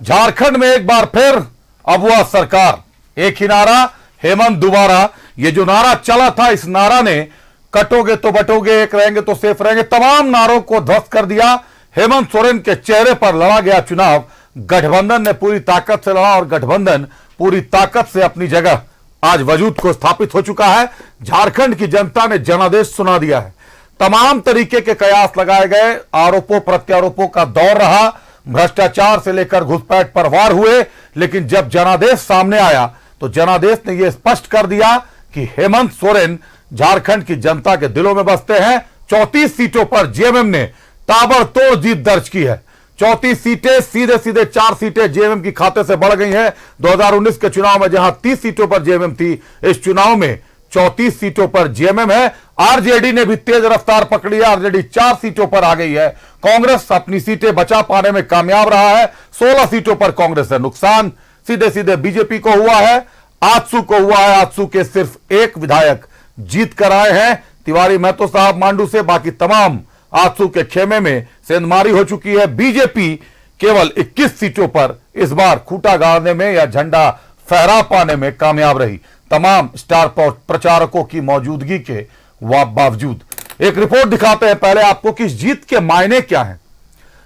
झारखंड में एक बार फिर अबुआ सरकार, एक ही नारा, हेमंत दोबारा। ये जो नारा चला था, इस नारा ने कटोगे तो बटोगे, एक रहेंगे तो सेफ रहेंगे, तमाम नारों को ध्वस्त कर दिया। हेमंत सोरेन के चेहरे पर लड़ा गया चुनाव। गठबंधन ने पूरी ताकत से लड़ा और गठबंधन पूरी ताकत से अपनी जगह आज वजूद को स्थापित हो चुका है। झारखंड की जनता ने जनादेश सुना दिया है। तमाम तरीके के कयास लगाए गए, आरोपों प्रत्यारोपों का दौर रहा, भ्रष्टाचार से लेकर घुसपैठ पर वार हुए, लेकिन जब जनादेश सामने आया तो जनादेश ने यह स्पष्ट कर दिया कि हेमंत सोरेन झारखंड की जनता के दिलों में बसते हैं। 34 सीटों पर जेएमएम ने ताबड़तोड़ जीत दर्ज की है। 34 सीटें, सीधे सीधे 4 सीटें जेएमएम की खाते से बढ़ गई हैं। 2019 के चुनाव में जहां 30 सीटों पर जेएमएम थी, इस चुनाव में 34 सीटों पर जेएमएम है। आरजेडी ने भी तेज रफ्तार पकड़ी है। आरजेडी 4 सीटों पर आ गई है। कांग्रेस अपनी सीटें बचा पाने में कामयाब रहा है। 16 सीटों पर कांग्रेस है नुकसान। सीधे सीधे बीजेपी को हुआ है, आजसू को हुआ है। आजसू के सिर्फ एक विधायक जीत कर आए हैं, तिवारी महतो साहब मांडू से। बाकी तमाम आजसू के खेमे में सेंधमारी हो चुकी है। बीजेपी केवल 21 सीटों पर इस बार खूंटा गाड़ने में या झंडा फहरा पाने में कामयाब रही, तमाम स्टार प्रचारकों की मौजूदगी के बावजूद। एक रिपोर्ट दिखाते हैं पहले आपको कि इस जीत के मायने क्या हैं।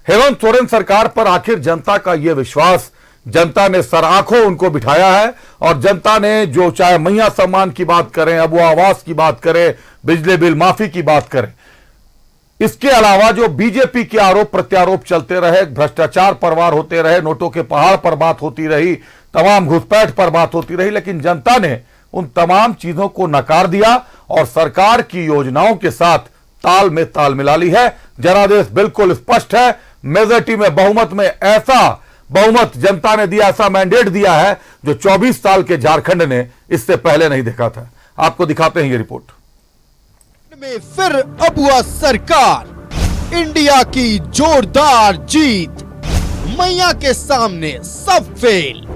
हेमंत सोरेन सरकार पर आखिर जनता का यह विश्वास, जनता ने सर आंखों उनको बिठाया है और जनता ने जो चाहे मैया सम्मान की बात करें, अबुआ आवास की बात करें, बिजली बिल माफी की बात करें, इसके अलावा जो बीजेपी के आरोप प्रत्यारोप चलते रहे, भ्रष्टाचार पर वार होते रहे, नोटों के पहाड़ पर बात होती रही, तमाम घुसपैठ पर बात होती रही, लेकिन जनता ने उन तमाम चीजों को नकार दिया और सरकार की योजनाओं के साथ ताल में ताल मिला ली है। जनादेश बिल्कुल स्पष्ट है। मेजॉरिटी में बहुमत में ऐसा बहुमत जनता ने दिया, ऐसा मैंडेट दिया है जो 24 साल के झारखंड ने इससे पहले नहीं देखा था। आपको दिखाते हैं ये रिपोर्ट में फिर अबुआ सरकार, इंडिया की जोरदार जीत, मैया के सामने सब फेल।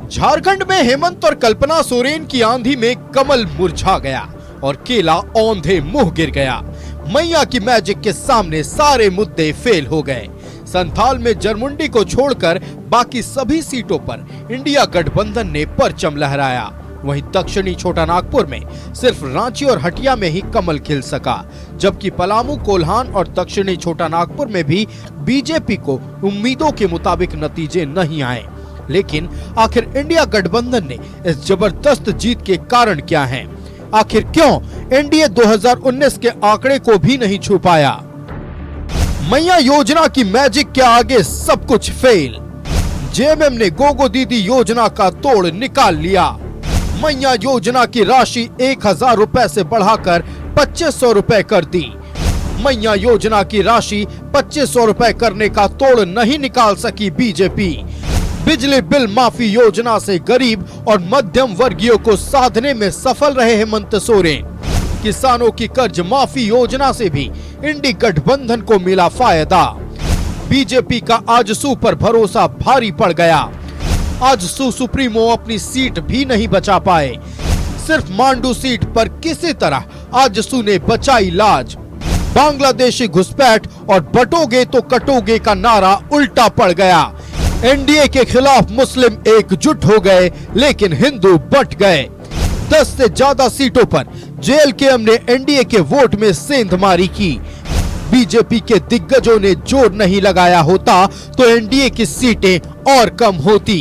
झारखंड में हेमंत और कल्पना सोरेन की आंधी में कमल मुरझा गया और केला औंधे मुंह गिर गया। मैया की मैजिक के सामने सारे मुद्दे फेल हो गए। संथाल में जरमुंडी को छोड़कर बाकी सभी सीटों पर इंडिया गठबंधन ने परचम लहराया। वहीं दक्षिणी छोटा नागपुर में सिर्फ रांची और हटिया में ही कमल खिल सका, जबकि पलामू, कोल्हान और दक्षिणी छोटा नागपुर में भी बीजेपी को उम्मीदों के मुताबिक नतीजे नहीं आए। लेकिन आखिर इंडिया गठबंधन ने इस जबरदस्त जीत के कारण क्या हैं? आखिर क्यों एनडीए 2019 के आंकड़े को भी नहीं छू पाया? मैया योजना की मैजिक के आगे सब कुछ फेल। जेएमएम ने गोगो दीदी योजना का तोड़ निकाल लिया। मैया योजना की राशि 1000 रुपए से बढ़ाकर 2500 रुपए कर दी। मैया योजना की राशि 2500 रुपए करने का तोड़ नहीं निकाल सकी बीजेपी। बिजली बिल माफी योजना से गरीब और मध्यम वर्गीयों को साधने में सफल रहे हेमंत सोरेन। किसानों की कर्ज माफी योजना से भी इंडी गठबंधन को मिला फायदा। बीजेपी का आजसू पर भरोसा भारी पड़ गया। आजसू सुप्रीमो अपनी सीट भी नहीं बचा पाए। सिर्फ मांडू सीट पर किसी तरह आजसू ने बचाई लाज। बांग्लादेशी घुसपैठ और बटोगे तो कटोगे का नारा उल्टा पड़ गया। एनडीए के खिलाफ मुस्लिम एकजुट हो गए, लेकिन हिंदू बट गए। 10 से ज्यादा सीटों पर जेएलकेएम ने एनडीए के वोट में सेंधमारी की। बीजेपी के दिग्गजों ने जोर नहीं लगाया होता तो एनडीए की सीटें और कम होती।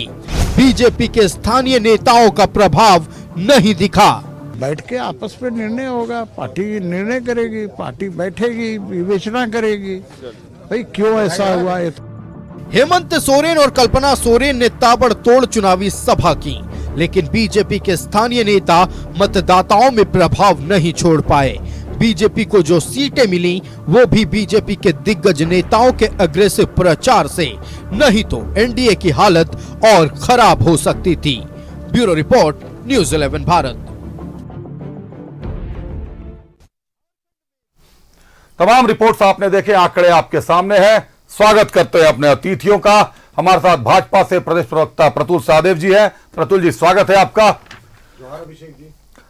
बीजेपी के स्थानीय नेताओं का प्रभाव नहीं दिखा। बैठ के आपस में निर्णय होगा, पार्टी निर्णय करेगी, पार्टी बैठेगी, विवेचना करेगी भाई क्यों ऐसा हुआ है। हेमंत सोरेन और कल्पना सोरेन ने ताबड़तोड़ चुनावी सभा की, लेकिन बीजेपी के स्थानीय नेता मतदाताओं में प्रभाव नहीं छोड़ पाए। बीजेपी को जो सीटें मिली वो भी बीजेपी के दिग्गज नेताओं के अग्रेसिव प्रचार से, नहीं तो एनडीए की हालत और खराब हो सकती थी। Bureau report, news 11 Bharat. तमाम रिपोर्ट्स आपने देखे, आंकड़े आपके सामने हैं। स्वागत करते हैं अपने अतिथियों का। हमारे साथ भाजपा से प्रदेश प्रवक्ता प्रतुल सहदेव जी हैं। प्रतुल जी, स्वागत है आपका।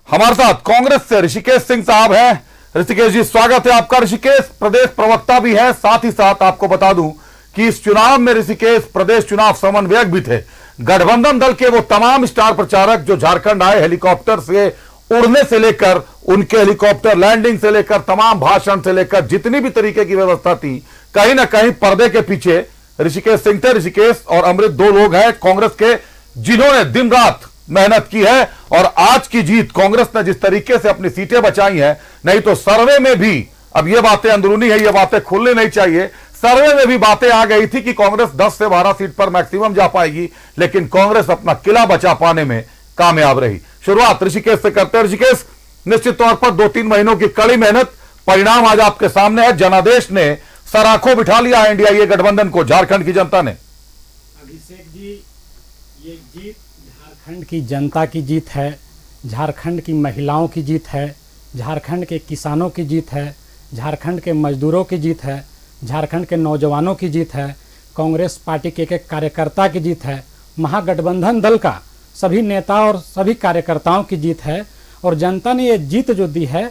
हमारे साथ कांग्रेस से ऋषिकेश सिंह साहब हैं। ऋषिकेश जी, स्वागत है आपका। ऋषिकेश प्रदेश प्रवक्ता भी है। साथ ही साथ आपको बता दूं कि इस चुनाव में ऋषिकेश प्रदेश चुनाव समन्वयक भी थे। गठबंधन दल के वो तमाम स्टार प्रचारक जो झारखंड आए, हेलीकॉप्टर से उड़ने से लेकर उनके हेलीकॉप्टर लैंडिंग से लेकर तमाम भाषण से लेकर जितनी भी तरीके की व्यवस्था थी, कहीं ना कहीं पर्दे के पीछे ऋषिकेश सिंह थे। ऋषिकेश और अमृत दो लोग हैं कांग्रेस के जिन्होंने दिन रात मेहनत की है और आज की जीत कांग्रेस ने जिस तरीके से अपनी सीटें बचाई हैं, नहीं तो सर्वे में भी, अब ये बातें अंदरूनी है, ये बातें खुलनी नहीं चाहिए, सर्वे में भी बातें आ गई थी कि कांग्रेस 10 से 12 सीट पर मैक्सिमम जा पाएगी, लेकिन कांग्रेस अपना किला बचा पाने में कामयाब रही। शुरुआत ऋषिकेश से करते हैं। ऋषिकेश, निश्चित तौर पर 2-3 महीनों की कड़ी मेहनत, परिणाम आज आपके सामने है। जनादेश ने सराखों बिठा लिया है एनडीए गठबंधन को, झारखंड की जनता ने। अभिषेक जी, ये जीत झारखंड की जनता की जीत है, झारखंड की महिलाओं की जीत है, झारखंड के किसानों की जीत है, झारखंड के मजदूरों की जीत है, झारखंड के नौजवानों की जीत है, कांग्रेस पार्टी के एक कार्यकर्ता की जीत है, महागठबंधन दल का सभी नेता और सभी कार्यकर्ताओं की जीत है। और जनता ने ये जीत जो दी है,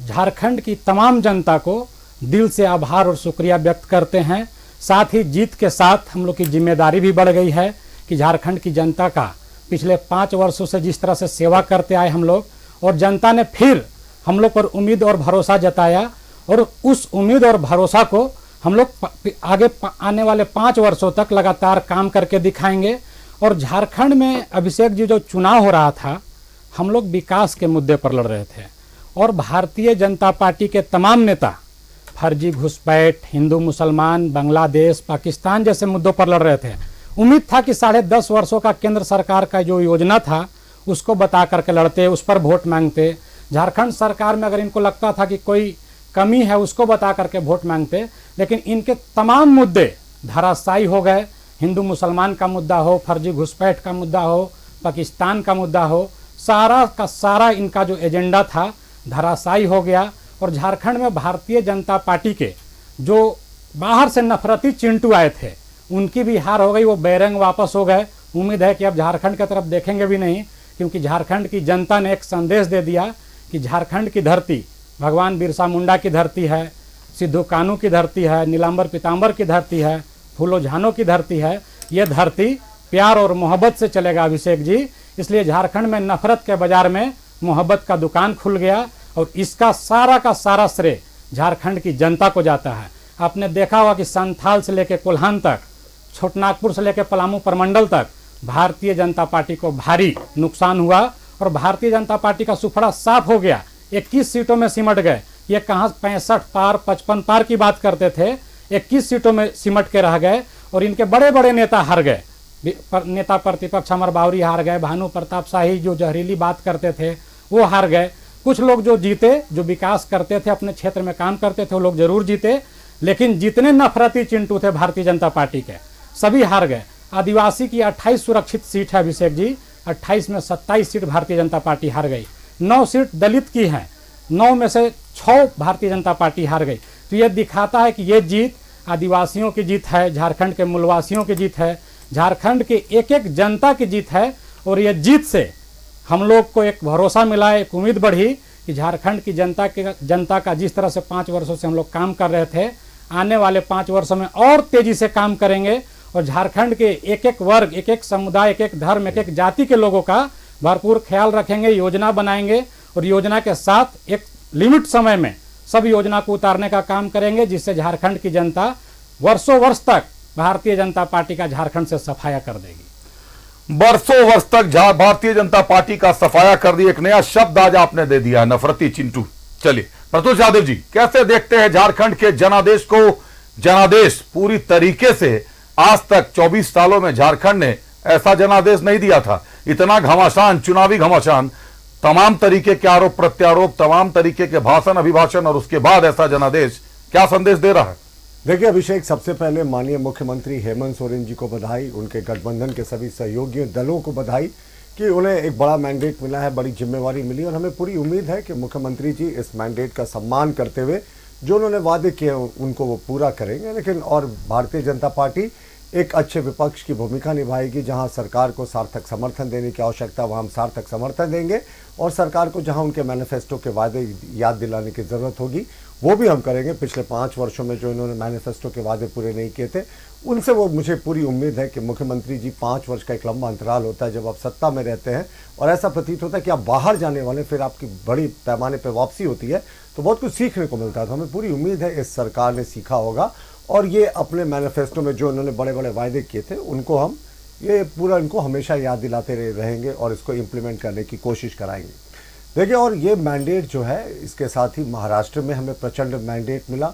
झारखंड की तमाम जनता को दिल से आभार और शुक्रिया व्यक्त करते हैं। साथ ही जीत के साथ हम लोग की जिम्मेदारी भी बढ़ गई है कि झारखंड की जनता का पिछले 5 वर्षों से जिस तरह से सेवा करते आए हम लोग, और जनता ने फिर हम लोग पर उम्मीद और भरोसा जताया, और उस उम्मीद और भरोसा को हम लोग आगे आने वाले 5 वर्षों तक लगातार काम करके दिखाएंगे। और झारखंड में अभिषेक जी जो चुनाव हो रहा था, हम लोग विकास के मुद्दे पर लड़ रहे थे और भारतीय जनता पार्टी के तमाम नेता फर्जी घुसपैठ, हिंदू मुसलमान, बांग्लादेश, पाकिस्तान जैसे मुद्दों पर लड़ रहे थे। उम्मीद था कि 10.5 वर्षों का केंद्र सरकार का जो योजना था उसको बता करके लड़ते, उस पर वोट मांगते। झारखंड सरकार में अगर इनको लगता था कि कोई कमी है उसको बता करके वोट मांगते, लेकिन इनके तमाम मुद्दे धराशायी हो गए। हिंदू मुसलमान का मुद्दा हो, फर्जी घुसपैठ का मुद्दा हो, पाकिस्तान का मुद्दा हो, सारा का सारा इनका जो एजेंडा था धराशायी हो गया। और झारखंड में भारतीय जनता पार्टी के जो बाहर से नफरती चिंटू आए थे उनकी भी हार हो गई, वो बैरंग वापस हो गए। उम्मीद है कि अब झारखंड की तरफ देखेंगे भी नहीं, क्योंकि झारखंड की जनता ने एक संदेश दे दिया कि झारखंड की धरती भगवान बिरसा मुंडा की धरती है, सिद्धू कानू की धरती है, नीलांबर पीताम्बर की धरती है, फूलो झानो की धरती है। ये धरती प्यार और मोहब्बत से चलेगा अभिषेक जी। इसलिए झारखंड में नफरत के बाजार में मोहब्बत का दुकान खुल गया, और इसका सारा का सारा श्रेय झारखंड की जनता को जाता है। आपने देखा होगा कि संथाल से लेकर कोल्हान तक, छोटनागपुर से लेकर पलामू प्रमंडल तक भारतीय जनता पार्टी को भारी नुकसान हुआ, और भारतीय जनता पार्टी का सुफड़ा साफ हो गया। 21 सीटों में सिमट गए। ये कहाँ 65 पार 55 पार की बात करते थे, 21 सीटों में सिमट के रह गए। और इनके बड़े बड़े नेता हार गए, नेता प्रतिपक्ष अमर बावरी हार गए, भानु प्रताप शाही जो जहरीली बात करते थे वो हार गए। कुछ लोग जो जीते, जो विकास करते थे, अपने क्षेत्र में काम करते थे, वो लोग जरूर जीते, लेकिन जितने नफरती चिंटू थे भारतीय जनता पार्टी के सभी हार गए। आदिवासी की 28 सुरक्षित सीट है अभिषेक जी, 28 में 27 सीट भारतीय जनता पार्टी हार गई। 9 सीट दलित की हैं, 9 में से 6 भारतीय जनता पार्टी हार गई। तो ये दिखाता है कि ये जीत आदिवासियों की जीत है, झारखंड के मूलवासियों की जीत है, झारखंड के एक एक जनता की जीत है। और ये जीत से हम लोग को एक भरोसा मिला, एक उम्मीद बढ़ी कि झारखंड की जनता का जिस तरह से 5 वर्षों से हम लोग काम कर रहे थे, आने वाले 5 वर्षों में और तेजी से काम करेंगे। और झारखंड के एक एक वर्ग, एक एक समुदाय, एक एक धर्म, एक एक जाति के लोगों का भरपूर ख्याल रखेंगे, योजना बनाएंगे, और योजना के साथ एक लिमिट समय में सब योजना को उतारने का काम करेंगे, जिससे झारखंड की जनता वर्षों वर्ष तक भारतीय जनता पार्टी का झारखंड से सफाया कर देगी। बरसों वर्ष तक भारतीय जनता पार्टी का सफाया कर दी। एक नया शब्द आज आपने दे दिया, नफरती चिंटू। चलिए प्रतुष यादव जी, कैसे देखते हैं झारखंड के जनादेश को? जनादेश पूरी तरीके से आज तक 24 सालों में झारखंड ने ऐसा जनादेश नहीं दिया था। इतना घमासान, चुनावी घमासान, तमाम तरीके के आरोप प्रत्यारोप, तमाम तरीके के भाषण अभिभाषण, और उसके बाद ऐसा जनादेश क्या संदेश दे रहा है? देखिए अभिषेक, सबसे पहले माननीय मुख्यमंत्री हेमंत सोरेन जी को बधाई, उनके गठबंधन के सभी सहयोगी दलों को बधाई कि उन्हें एक बड़ा मैंडेट मिला है, बड़ी जिम्मेवारी मिली। और हमें पूरी उम्मीद है कि मुख्यमंत्री जी इस मैंडेट का सम्मान करते हुए जो उन्होंने वादे किए उनको वो पूरा करेंगे। लेकिन और भारतीय जनता पार्टी एक अच्छे विपक्ष की भूमिका निभाएगी। जहां सरकार को सार्थक समर्थन देने की आवश्यकता, वहां हम सार्थक समर्थन देंगे, और सरकार को जहां उनके मैनिफेस्टो के वादे याद दिलाने की ज़रूरत होगी वो भी हम करेंगे। पिछले 5 वर्षों में जो इन्होंने मैनिफेस्टो के वादे पूरे नहीं किए थे, उनसे वो मुझे पूरी उम्मीद है कि मुख्यमंत्री जी 5 वर्ष का एक लंबा अंतराल होता है जब आप सत्ता में रहते हैं और ऐसा प्रतीत होता है कि आप बाहर जाने वाले, फिर आपकी बड़ी पैमाने पर वापसी होती है तो बहुत कुछ सीखने को मिलता है। तो हमें पूरी उम्मीद है इस सरकार ने सीखा होगा और ये अपने मैनिफेस्टो में जो इन्होंने बड़े बड़े वायदे किए थे उनको हम ये पूरा इनको हमेशा याद दिलाते रहेंगे और इसको इम्प्लीमेंट करने की कोशिश कराएंगे। देखिए, और ये मैंडेट जो है, इसके साथ ही महाराष्ट्र में हमें प्रचंड मैंडेट मिला।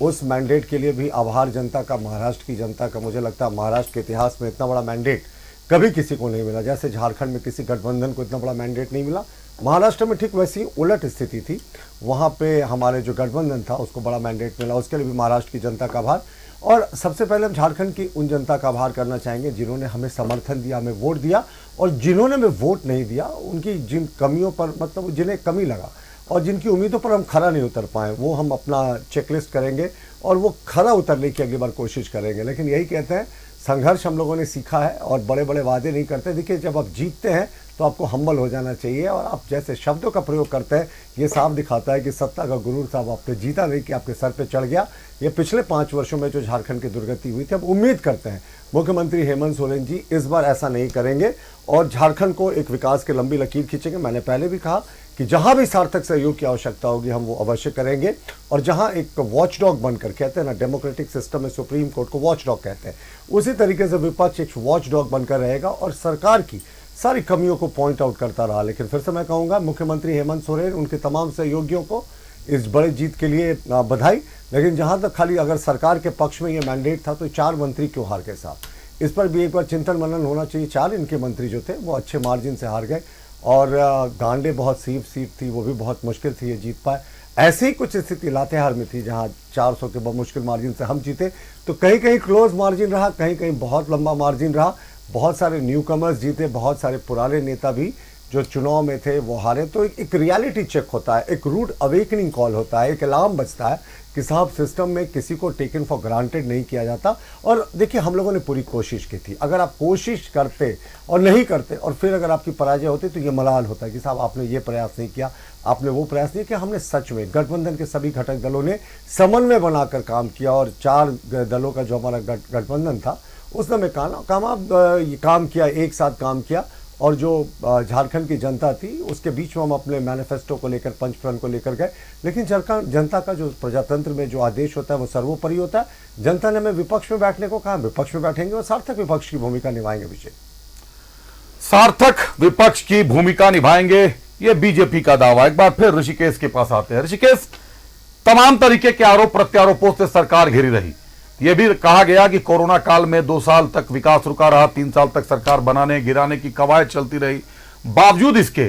उस मैंडेट के लिए भी आभार जनता का, महाराष्ट्र की जनता का। मुझे लगता है महाराष्ट्र के इतिहास में इतना बड़ा मैंडेट कभी किसी को नहीं मिला। जैसे झारखंड में किसी गठबंधन को इतना बड़ा मैंडेट नहीं मिला, महाराष्ट्र में ठीक वैसी उलट स्थिति थी। वहाँ पे हमारे जो गठबंधन था उसको बड़ा मैंडेट मिला, उसके लिए भी महाराष्ट्र की जनता का आभार। और सबसे पहले हम झारखंड की उन जनता का आभार करना चाहेंगे जिन्होंने हमें समर्थन दिया, हमें वोट दिया, और जिन्होंने हमें वोट नहीं दिया उनकी जिन कमियों पर, मतलब जिन्हें कमी लगा और जिनकी उम्मीदों पर हम खरा नहीं उतर पाए, वो हम अपना चेकलिस्ट करेंगे और वो खरा उतरने की अगली बार कोशिश करेंगे। लेकिन यही कहते हैं, संघर्ष हम लोगों ने सीखा है और बड़े बड़े वादे नहीं करते। देखिए, जब आप जीतते हैं तो आपको हम्बल हो जाना चाहिए और आप जैसे शब्दों का प्रयोग करते हैं ये साफ दिखाता है कि सत्ता का गुरूर साहब आपने जीता नहीं कि आपके सर पे चढ़ गया। ये पिछले 5 वर्षों में जो झारखंड की दुर्गति हुई थी, अब उम्मीद करते हैं मुख्यमंत्री हेमंत सोरेन जी इस बार ऐसा नहीं करेंगे और झारखंड को एक विकास की लंबी लकीर खींचेंगे। मैंने पहले भी कहा कि जहां भी सार्थक सहयोग की आवश्यकता होगी हम वो अवश्य करेंगे। और जहां एक वॉचडॉग बनकर, कहते हैं ना डेमोक्रेटिक सिस्टम में सुप्रीम कोर्ट को वॉचडॉग कहते हैं, उसी तरीके से विपक्ष एक वॉचडॉग बनकर रहेगा और सरकार की सारी कमियों को पॉइंट आउट करता रहा। लेकिन फिर से मैं कहूँगा, मुख्यमंत्री हेमंत सोरेन, उनके तमाम सहयोगियों को इस बड़े जीत के लिए बधाई। लेकिन जहाँ तक खाली अगर सरकार के पक्ष में ये मैंडेट था तो 4 मंत्री क्यों हार गए साहब, इस पर भी एक बार चिंतन मनन होना चाहिए। 4 इनके मंत्री जो थे वो अच्छे मार्जिन से हार गए और गांडे बहुत सीट थी, वो भी बहुत मुश्किल थी ये जीत पाए। ऐसी ही कुछ स्थिति लातेहार में थी जहां 400 के बहुत मुश्किल मार्जिन से हम जीते। तो कहीं कहीं क्लोज मार्जिन रहा, कहीं कहीं बहुत लंबा मार्जिन रहा। बहुत सारे न्यू कमर्स जीते, बहुत सारे पुराने नेता भी जो चुनाव में थे वो हारे। तो एक रियलिटी चेक होता है, एक रूड अवेकनिंग कॉल होता है, एक अलार्म बजता है कि साहब सिस्टम में किसी को टेकन फॉर ग्रांटेड नहीं किया जाता। और देखिए, हम लोगों ने पूरी कोशिश की थी। अगर आप कोशिश करते और नहीं करते और फिर अगर आपकी पराजय होती तो ये मलाल होता है कि साहब आपने ये प्रयास नहीं किया, आपने वो प्रयास नहीं किया। हमने सच में गठबंधन के सभी घटक दलों ने समन्वय बनाकर काम किया और 4 दलों का जो हमारा गठबंधन था उसने हमें काम किया, एक साथ काम किया। और जो झारखंड की जनता थी उसके बीच में हम अपने मैनिफेस्टो को लेकर, पंचप्रण को लेकर गए। लेकिन जनता का जो प्रजातंत्र में जो आदेश होता है वो सर्वोपरि होता है। जनता ने हमें विपक्ष में बैठने को कहा, विपक्ष में बैठेंगे और सार्थक विपक्ष की भूमिका निभाएंगे। विजय, सार्थक विपक्ष की भूमिका निभाएंगे, ये बीजेपी का दावा। एक बार फिर ऋषिकेश के पास आते हैं। ऋषिकेश, तमाम तरीके के आरोप प्रत्यारोपों से सरकार घिरी रही। यह भी कहा गया कि कोरोना काल में 2 साल तक विकास रुका रहा, 3 साल तक सरकार बनाने गिराने की कवायद चलती रही। बावजूद इसके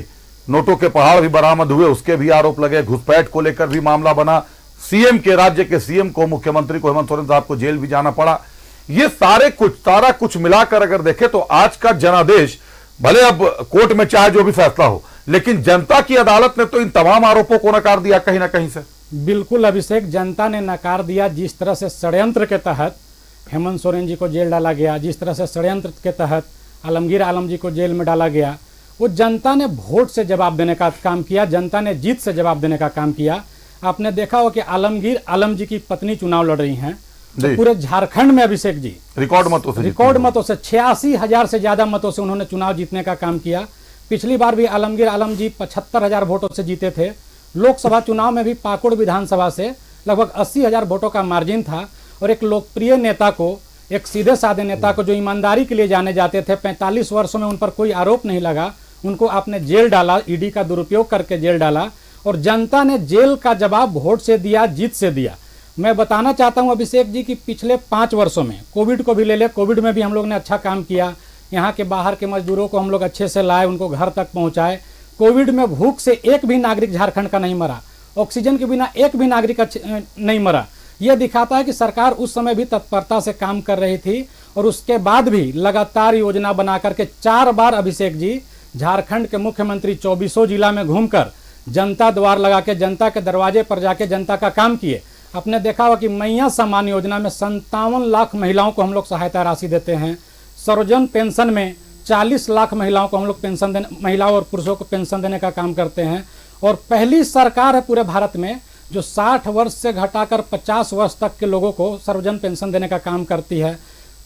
नोटों के पहाड़ भी बरामद हुए, उसके भी आरोप लगे। घुसपैठ को लेकर भी मामला बना। सीएम के, राज्य के सीएम को, मुख्यमंत्री को, हेमंत सोरेन साहब को जेल भी जाना पड़ा। ये सारा कुछ मिलाकर अगर देखें तो आज का जनादेश, भले अब कोर्ट में चाहे जो भी फैसला हो, लेकिन जनता की अदालत ने तो इन तमाम आरोपों को नकार दिया कहीं ना कहीं से। बिल्कुल अभिषेक, जनता ने नकार दिया। जिस तरह से षड्यंत्र के तहत हेमंत सोरेन जी को जेल डाला गया, जिस तरह से षड्यंत्र के तहत आलमगीर आलम जी को जेल में डाला गया, वो जनता ने वोट से जवाब देने का काम किया, जनता ने जीत से जवाब देने का काम किया। आपने देखा हो कि आलमगीर आलम जी की पत्नी चुनाव लड़ रही हैं, तो पूरे झारखंड में अभिषेक जी रिकॉर्ड मतों से 86,000 से ज्यादा मतों से उन्होंने चुनाव जीतने का काम किया। पिछली बार भी आलमगीर आलम जी 75,000 वोटों से जीते थे। लोकसभा चुनाव में भी पाकुड़ विधानसभा से लगभग 80,000 वोटों का मार्जिन था। और एक लोकप्रिय नेता को, एक सीधे साधे नेता को जो ईमानदारी के लिए जाने जाते थे, 45 वर्षों में उन पर कोई आरोप नहीं लगा, उनको आपने जेल डाला, ईडी का दुरुपयोग करके जेल डाला। और जनता ने जेल का जवाब वोट से दिया, जीत से दिया। मैं बताना चाहता हूं अभिषेक जी कि पिछले 5 वर्षों में, कोविड को भी ले ले, कोविड में भी हम लोग ने अच्छा काम किया। यहाँ के बाहर के मजदूरों को हम लोग अच्छे से लाए, उनको घर तक पहुँचाए। कोविड में भूख से एक भी नागरिक झारखंड का नहीं मरा, ऑक्सीजन के बिना एक भी नागरिक नहीं मरा। यह दिखाता है कि सरकार उस समय भी तत्परता से काम कर रही थी। और उसके बाद भी लगातार योजना बना करके 4 बार अभिषेक जी झारखंड के मुख्यमंत्री 24 जिला में घूमकर जनता द्वार लगा के, जनता के दरवाजे पर जाके जनता का काम किए। आपने देखा होगा कि मैया सम्मान योजना में 57 लाख महिलाओं को हम लोग सहायता राशि देते हैं। सर्वजन पेंशन में 40 लाख महिलाओं को हम लोग महिलाओं और पुरुषों को पेंशन देने का काम करते हैं। और पहली सरकार है पूरे भारत में जो 60 वर्ष से घटाकर 50 वर्ष तक के लोगों को सर्वजन पेंशन देने का काम करती है।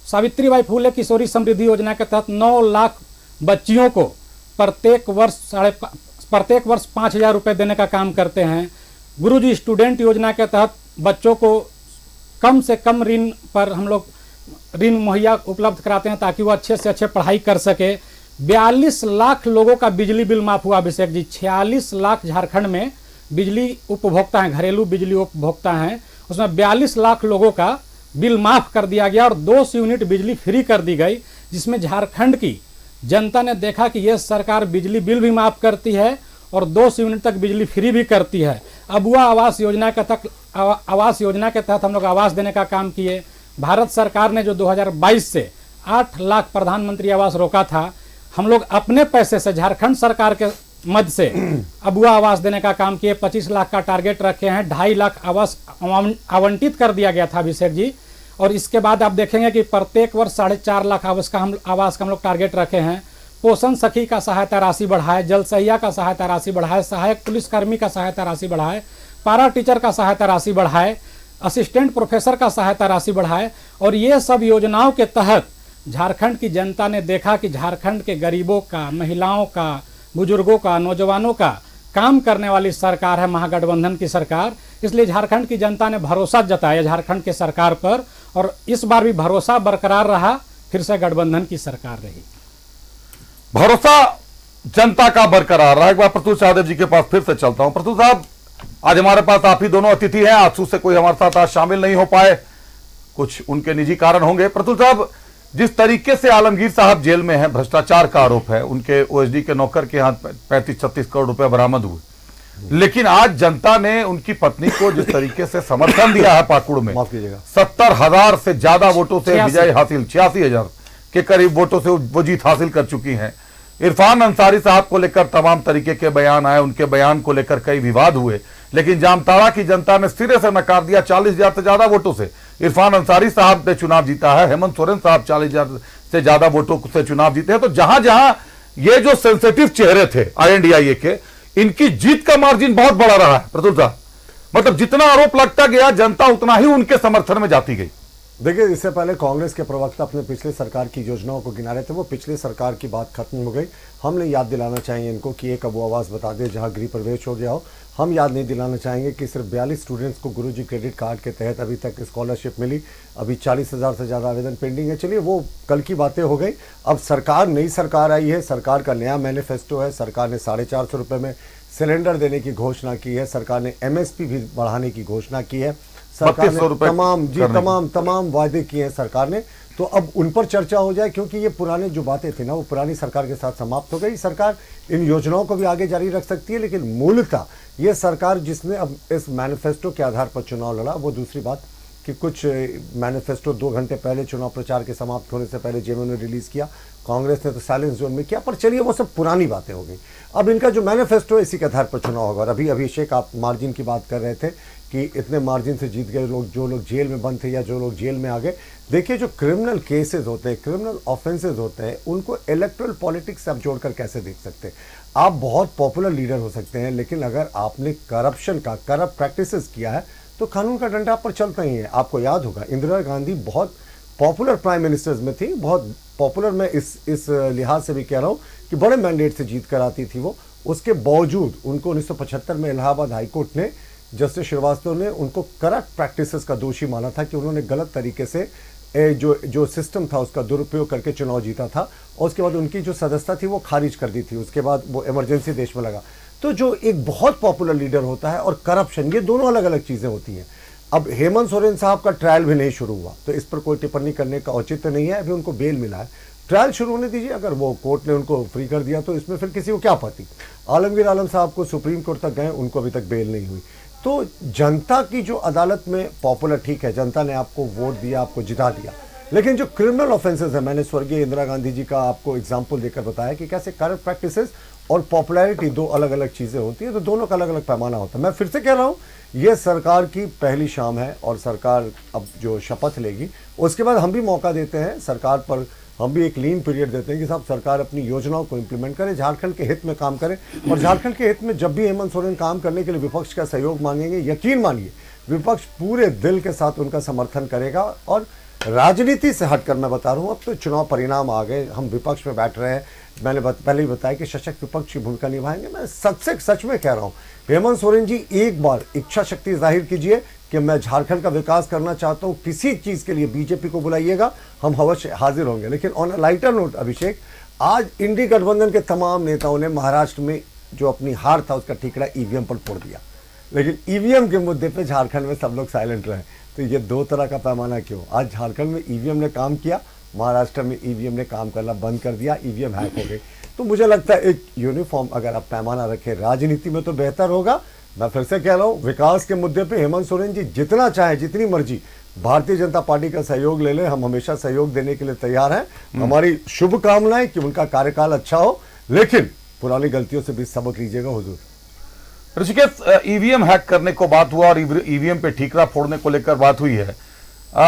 सावित्रीबाई फूले किशोरी समृद्धि योजना के तहत 9 लाख बच्चियों को प्रत्येक वर्ष 5,000 रुपये देने का काम करते हैं। गुरुजी स्टूडेंट योजना के तहत बच्चों को कम से कम ऋण पर हम लोग ऋण मुहैया उपलब्ध कराते हैं ताकि वो अच्छे से अच्छे पढ़ाई कर सके। 42 लाख लोगों का बिजली बिल माफ हुआ अभिषेक जी। 46 लाख झारखंड में बिजली उपभोक्ता हैं, घरेलू बिजली उपभोक्ता हैं, उसमें 42 लाख लोगों का बिल माफ कर दिया गया और 200 यूनिट बिजली फ्री कर दी गई, जिसमें झारखंड की जनता ने देखा कि यह सरकार बिजली बिल भी माफ करती है और 200 यूनिट तक बिजली फ्री भी करती है। अबुआ आवास योजना के तहत हम लोग आवास देने का काम किए। भारत सरकार ने जो 2022 से 8 लाख प्रधानमंत्री आवास रोका था, हम लोग अपने पैसे से झारखंड सरकार के मद से अबुआ आवास देने का काम किए। 25 लाख का टारगेट रखे हैं, 2.5 लाख आवास आवंटित कर दिया गया था अभिषेक जी। और इसके बाद आप देखेंगे कि प्रत्येक वर्ष 4.5 लाख आवास का हम लोग टारगेट रखे हैं। पोषण सखी का सहायता राशि बढ़ाए, जल सहिया का सहायता राशि बढ़ाए, सहायक पुलिसकर्मी का सहायता राशि बढ़ाए, पारा टीचर का सहायता राशि बढ़ाए, असिस्टेंट प्रोफेसर का सहायता राशि बढ़ाए। और ये सब योजनाओं के तहत झारखंड की जनता ने देखा कि झारखंड के गरीबों का, महिलाओं का, बुजुर्गों का, नौजवानों का काम करने वाली सरकार है महागठबंधन की सरकार। इसलिए झारखंड की जनता ने भरोसा जताया झारखंड के सरकार पर और इस बार भी भरोसा बरकरार रहा, फिर से गठबंधन की सरकार रही। भरोसा जनता का बरकरार रहा। एक बार प्रतुल सहदेव जी के पास फिर से चलता हूं। प्रतुल साहब, आज हमारे पास आप ही दोनों अतिथि हैं। आंसू से कोई हमारे साथ आज शामिल नहीं हो पाए, कुछ उनके निजी कारण होंगे। प्रतुल साहब, जिस तरीके से आलमगीर साहब जेल में हैं, भ्रष्टाचार का आरोप है, उनके ओएसडी के नौकर के हाथ 35-36 करोड़ रुपए बरामद हुए, लेकिन आज जनता ने उनकी पत्नी को जिस तरीके से समर्थन दिया है पाकुड़ में, 70,000 से ज्यादा वोटों से विजय हासिल, 86,000 के करीब वोटों से वो जीत हासिल कर चुकी हैं। इरफान अंसारी साहब को लेकर तमाम तरीके के बयान आए, उनके बयान को लेकर कई विवाद हुए, लेकिन जामताड़ा की जनता ने सिरे से नकार दिया। 40,000 से ज्यादा वोटों से इरफान अंसारी साहब ने चुनाव जीता है, हेमंत सोरेन साहब 40,000 से ज्यादा वोटों से चुनाव जीते हैं। तो जहां जहां ये जो सेंसिटिव चेहरे थे INDIA के, इनकी जीत का मार्जिन बहुत बड़ा रहा है। प्रतुल साहब, मतलब जितना आरोप लगता गया, जनता उतना ही उनके समर्थन में जाती गई। देखिए, इससे पहले कांग्रेस के प्रवक्ता अपने पिछले सरकार की योजनाओं को गिना रहे थे। वो पिछले सरकार की बात खत्म हो गई। हमने याद दिलाना चाहिए इनको कि एक अबू आवास बता दे जहां गृह प्रवेश हो गया हो। हम याद नहीं दिलाना चाहेंगे कि सिर्फ 42 स्टूडेंट्स को गुरुजी क्रेडिट कार्ड के तहत अभी तक स्कॉलरशिप मिली। अभी 40,000 से ज़्यादा आवेदन पेंडिंग है। चलिए, वो कल की बातें हो गई। अब सरकार, नई सरकार आई है, सरकार का नया मैनिफेस्टो है। सरकार ने 450 रुपये में सिलेंडर देने की घोषणा की है। सरकार ने MSP भी बढ़ाने की घोषणा की है। सरकार ने तमाम वायदे किए हैं सरकार ने। तो अब उन पर चर्चा हो जाए, क्योंकि ये पुराने जो बातें थी ना, वो पुरानी सरकार के साथ समाप्त हो गई। सरकार इन योजनाओं को भी आगे जारी रख सकती है, लेकिन मूलतः ये सरकार जिसने अब इस मैनिफेस्टो के आधार पर चुनाव लड़ा, वो दूसरी बात कि कुछ मैनिफेस्टो 2 घंटे पहले चुनाव प्रचार के समाप्त होने से पहले जेएमयू ने रिलीज़ किया। कांग्रेस ने तो साइलेंस जोन में किया। पर चलिए, वो सब पुरानी बातें हो गई। अब इनका जो मैनिफेस्टो है, इसी के आधार पर चुनाव होगा। और अभी अभिषेक, आप मार्जिन की बात कर रहे थे कि इतने मार्जिन से जीत गए लोग, जो लोग जेल में बंद थे या जो लोग जेल में आ गए। देखिए, जो क्रिमिनल केसेस होते हैं, क्रिमिनल ऑफेंसेस होते हैं, उनको इलेक्टोरल पॉलिटिक्स से आप जोड़कर कैसे देख सकते हैं? आप बहुत पॉपुलर लीडर हो सकते हैं, लेकिन अगर आपने करप्ट प्रैक्टिसेस किया है तो कानून का डंडा आप पर चलता ही है। आपको याद होगा, इंदिरा गांधी बहुत पॉपुलर प्राइम मिनिस्टर्स में थी, बहुत पॉपुलर। मैं इस लिहाज से भी कह रहा हूँ कि बड़े मैंडेट से जीत कर आती थी वो। उसके बावजूद उनको 1975 में इलाहाबाद हाईकोर्ट ने, जस्टिस श्रीवास्तव ने उनको करप्ट प्रैक्टिसेस का दोषी माना था कि उन्होंने गलत तरीके से जो सिस्टम था उसका दुरुपयोग करके चुनाव जीता था। और उसके बाद उनकी जो सदस्यता थी वो खारिज कर दी थी। उसके बाद वो इमरजेंसी देश में लगा। तो जो एक बहुत पॉपुलर लीडर होता है और करप्शन, ये दोनों अलग अलग चीज़ें होती हैं। अब हेमंत सोरेन साहब का ट्रायल भी नहीं शुरू हुआ, तो इस पर कोई टिप्पणी करने का औचित्य नहीं है। अभी उनको बेल मिला है, ट्रायल शुरू होने दीजिए। अगर वो कोर्ट ने उनको फ्री कर दिया तो इसमें फिर किसी को क्या आपत्ति। आलमगीर आलम साहब को सुप्रीम कोर्ट तक गए, उनको अभी तक बेल नहीं हुई। तो जनता की जो अदालत में पॉपुलर, ठीक है, जनता ने आपको वोट दिया, आपको जिता दिया, लेकिन जो क्रिमिनल ऑफेंसेस है, मैंने स्वर्गीय इंदिरा गांधी जी का आपको एग्जाम्पल देकर बताया कि कैसे करप्ट प्रैक्टिसेस और पॉपुलैरिटी दो अलग अलग चीज़ें होती है। तो दोनों का अलग अलग पैमाना होता है। मैं फिर से कह रहा हूँ, ये सरकार की पहली शाम है और सरकार अब जो शपथ लेगी उसके बाद हम भी मौका देते हैं सरकार पर हम भी एक लीन पीरियड देते हैं कि साहब सरकार अपनी योजनाओं को इंप्लीमेंट करे, झारखंड के हित में काम करे। और झारखंड के हित में जब भी हेमंत सोरेन काम करने के लिए विपक्ष का सहयोग मांगेंगे, यकीन मानिए विपक्ष पूरे दिल के साथ उनका समर्थन करेगा। और राजनीति से हटकर मैं बता रहा हूँ, अब तो चुनाव परिणाम आ गए, हम विपक्ष में बैठ रहे हैं। मैंने पहले ही बताया कि सशक्त विपक्ष की भूमिका निभाएंगे। मैं सच में कह रहा हूँ, हेमंत सोरेन जी एक बार इच्छा शक्ति जाहिर कीजिए कि मैं झारखंड का विकास करना चाहता हूँ, किसी चीज़ के लिए बीजेपी को बुलाइएगा, हम अवश्य हाजिर होंगे। लेकिन ऑन अ लाइटर नोट अभिषेक, आज इंडी गठबंधन के तमाम नेताओं ने महाराष्ट्र में जो अपनी हार था उसका ठीकरा ईवीएम पर फोड़ दिया, लेकिन ईवीएम के मुद्दे पे झारखंड में सब लोग साइलेंट रहे। तो ये दो तरह का पैमाना क्यों? आज झारखंड में ईवीएम ने काम किया, महाराष्ट्र में ईवीएम ने काम करना बंद कर दिया, ईवीएम हैक हो गई। तो मुझे लगता है एक यूनिफॉर्म अगर आप पैमाना रखें राजनीति में तो बेहतर होगा। मैं फिर से कह रहा हूँ, विकास के मुद्दे पे हेमंत सोरेन जी जितना चाहे, जितनी मर्जी भारतीय जनता पार्टी का सहयोग ले ले, हम हमेशा सहयोग देने के लिए तैयार हैं। हमारी शुभकामनाएं कि उनका कार्यकाल अच्छा हो, लेकिन पुरानी गलतियों से भी सबक लीजिएगा हुजूर। ऋषिकेश, ईवीएम हैक करने को बात हुआ और ईवीएम पे ठीकरा फोड़ने को लेकर बात हुई है।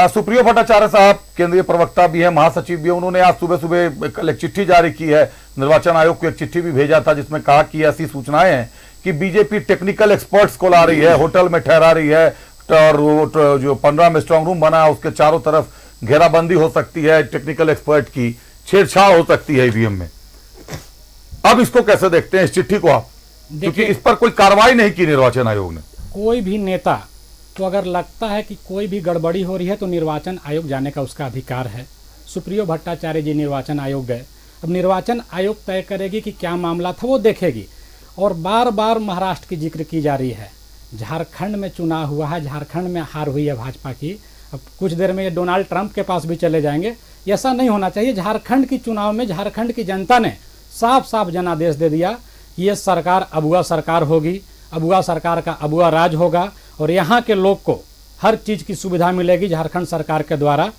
सुप्रियो भट्टाचार्य साहब केंद्रीय प्रवक्ता भी है, महासचिव भी है, उन्होंने आज सुबह सुबह कल एक चिट्ठी जारी की है, निर्वाचन आयोग को एक चिट्ठी भी भेजा था जिसमें कहा कि ऐसी सूचनाएं हैं कि बीजेपी टेक्निकल एक्सपर्ट्स को ला रही है, होटल में ठहरा रही है, और जो 15 में स्ट्रांग रूम बना उसके चारों तरफ घेराबंदी हो सकती है, टेक्निकल एक्सपर्ट की छेड़छाड़ हो सकती है ईवीएम में। अब इसको कैसे देखते हैं इस चिट्ठी को आप, क्योंकि इस पर कोई कार्रवाई नहीं की निर्वाचन आयोग ने। कोई भी नेता तो अगर लगता है कि कोई भी गड़बड़ी हो रही है तो निर्वाचन आयोग जाने का उसका अधिकार है। सुप्रियो भट्टाचार्य जी निर्वाचन आयोग गए, अब निर्वाचन आयोग तय करेगी कि क्या मामला था, वो देखेगी। और बार बार महाराष्ट्र की जिक्र की जा रही है, झारखंड में चुनाव हुआ है, झारखंड में हार हुई है भाजपा की, अब कुछ देर में ये डोनाल्ड ट्रंप के पास भी चले जाएंगे। ऐसा नहीं होना चाहिए। झारखंड की चुनाव में झारखंड की जनता ने साफ साफ जनादेश दे दिया कि ये सरकार अबुआ सरकार होगी, अबुआ सरकार का अबुआ राज होगा और यहाँ के लोग को हर चीज़ की सुविधा मिलेगी झारखंड सरकार के द्वारा।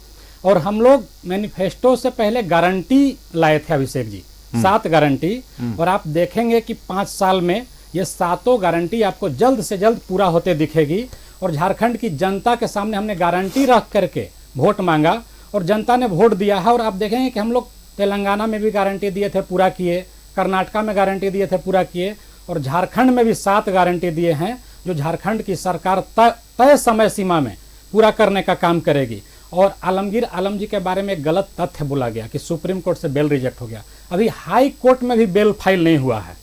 और हम लोग मैनिफेस्टो से पहले गारंटी लाए थे अभिषेक जी, 7 गारंटी, और आप देखेंगे कि 5 साल में ये 7 गारंटी आपको जल्द से जल्द पूरा होते दिखेगी। और झारखंड की जनता के सामने हमने गारंटी रख करके वोट मांगा और जनता ने वोट दिया है। और आप देखेंगे कि हम लोग तेलंगाना में भी गारंटी दिए थे, पूरा किए, कर्नाटका में गारंटी दिए थे, पूरा किए, और झारखंड में भी 7 गारंटी दिए हैं जो झारखंड की सरकार तय समय सीमा में पूरा करने का काम करेगी। और आलमगीर आलम जी के बारे में गलत तथ्य बोला गया कि सुप्रीम कोर्ट से बेल रिजेक्ट हो गया, अभी हाई कोर्ट में भी बेल फाइल नहीं हुआ है,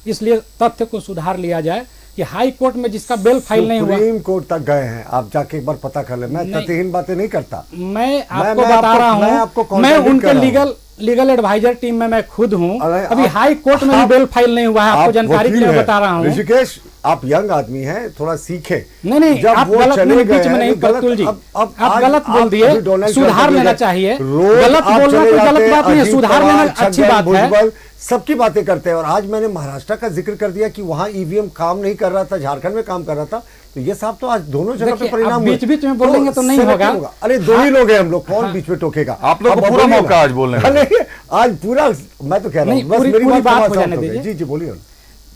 इसलिए तथ्य को सुधार लिया जाए कि हाई कोर्ट में जिसका बेल फाइल नहीं हुआ, सुप्रीम कोर्ट तक गए हैं, आप जाके एक बार पता कर ले। मैं तथ्यहीन बातें नहीं करता, मैं आपको बता रहा हूँ, मैं उनके लीगल एडवाइजर टीम में मैं खुद हूँ। अभी हाई कोर्ट में भी बेल फाइल नहीं हुआ है, आपको जानकारी के लिए बता रहा हूँ। ऋषिकेश, आप यंग आदमी हैं, थोड़ा सीखे। नहीं, आप गलत नहीं, बीच में नहीं, प्रतुल जी आप गलत बोल दिए, सुधार लेना चाहिए। गलत बोलना कोई गलत बात नहीं है, सुधार लेना अच्छी बात है। सबकी बातें करते हैं। और आज मैंने महाराष्ट्र का जिक्र कर दिया कि वहां ईवीएम काम नहीं कर रहा था, झारखंड में काम कर रहा था, तो ये साहब तो आज दोनों जगह पे परिणाम बीच बीच में बोलेंगे तो नहीं होगा। अरे दो ही लोग हैं हम लोग, कौन बीच में टोकेगा? आप लोग को पूरा मौका आज बोलने का। आज पूरा मैं तो कह रहा हूँ, बस मेरी बात हो जाने दीजिए। जी जी बोलिए।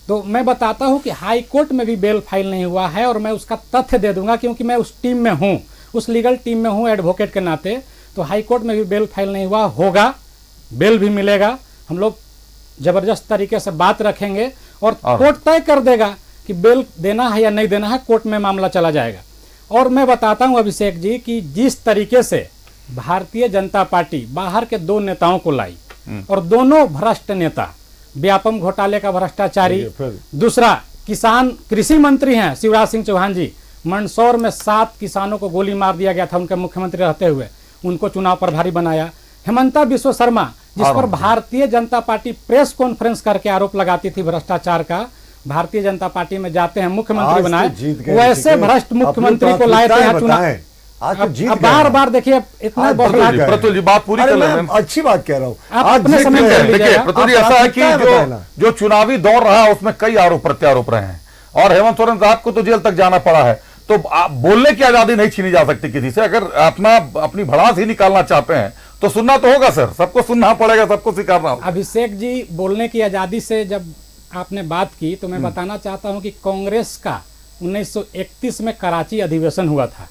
तो मैं बताता हूं कि हाई कोर्ट में भी बेल फाइल नहीं हुआ है, और मैं उसका तथ्य दे दूंगा क्योंकि मैं उस टीम में हूं, उस लीगल टीम में हूं एडवोकेट के नाते। तो हाई कोर्ट में भी बेल फाइल नहीं हुआ, होगा, बेल भी मिलेगा। हम लोग जबरदस्त तरीके से बात रखेंगे और कोर्ट तय कर देगा कि बेल देना है या नहीं देना है, कोर्ट में मामला चला जाएगा। और मैं बताता हूं अभिषेक जी कि जिस तरीके से भारतीय जनता पार्टी बाहर के 2 नेताओं को लाई, और दोनों भ्रष्ट नेता, व्यापम घोटाले का भ्रष्टाचारी, दूसरा किसान कृषि मंत्री हैं शिवराज सिंह चौहान जी, मंदसौर में 7 किसानों को गोली मार दिया गया था उनके मुख्यमंत्री रहते हुए, उनको चुनाव प्रभारी बनाया। हेमंता बिश्व शर्मा, जिस पर Bharatiya Janata party press conference करके आरोप लगाती थी भ्रष्टाचार का, भारतीय जनता पार्टी में जाते हैं, मुख्यमंत्री बनाए, वैसे भ्रष्ट मुख्यमंत्री को लाए थे चुनाव। अब बार बार देखिए इतना प्रतुल जी बात पूरी कर लें, अच्छी बात कह रहा हूँ। आप अपने समय देखिए प्रतुल जी, ऐसा है कि जो चुनावी दौर रहा उसमें कई आरोप प्रत्यारोप रहे हैं, और हेमंत सोरेन साहब को तो जेल तक जाना पड़ा है। तो बोलने की आजादी नहीं छीनी जा सकती किसी से। अगर अपनी भड़ास ही निकालना चाहते हैं तो सुनना तो होगा सर, सबको सुनना पड़ेगा, सबको स्वीकारना होगा। अभिषेक जी, बोलने की आजादी से जब आपने बात की तो मैं बताना चाहता हूं कि कांग्रेस का 1931 में कराची अधिवेशन हुआ था,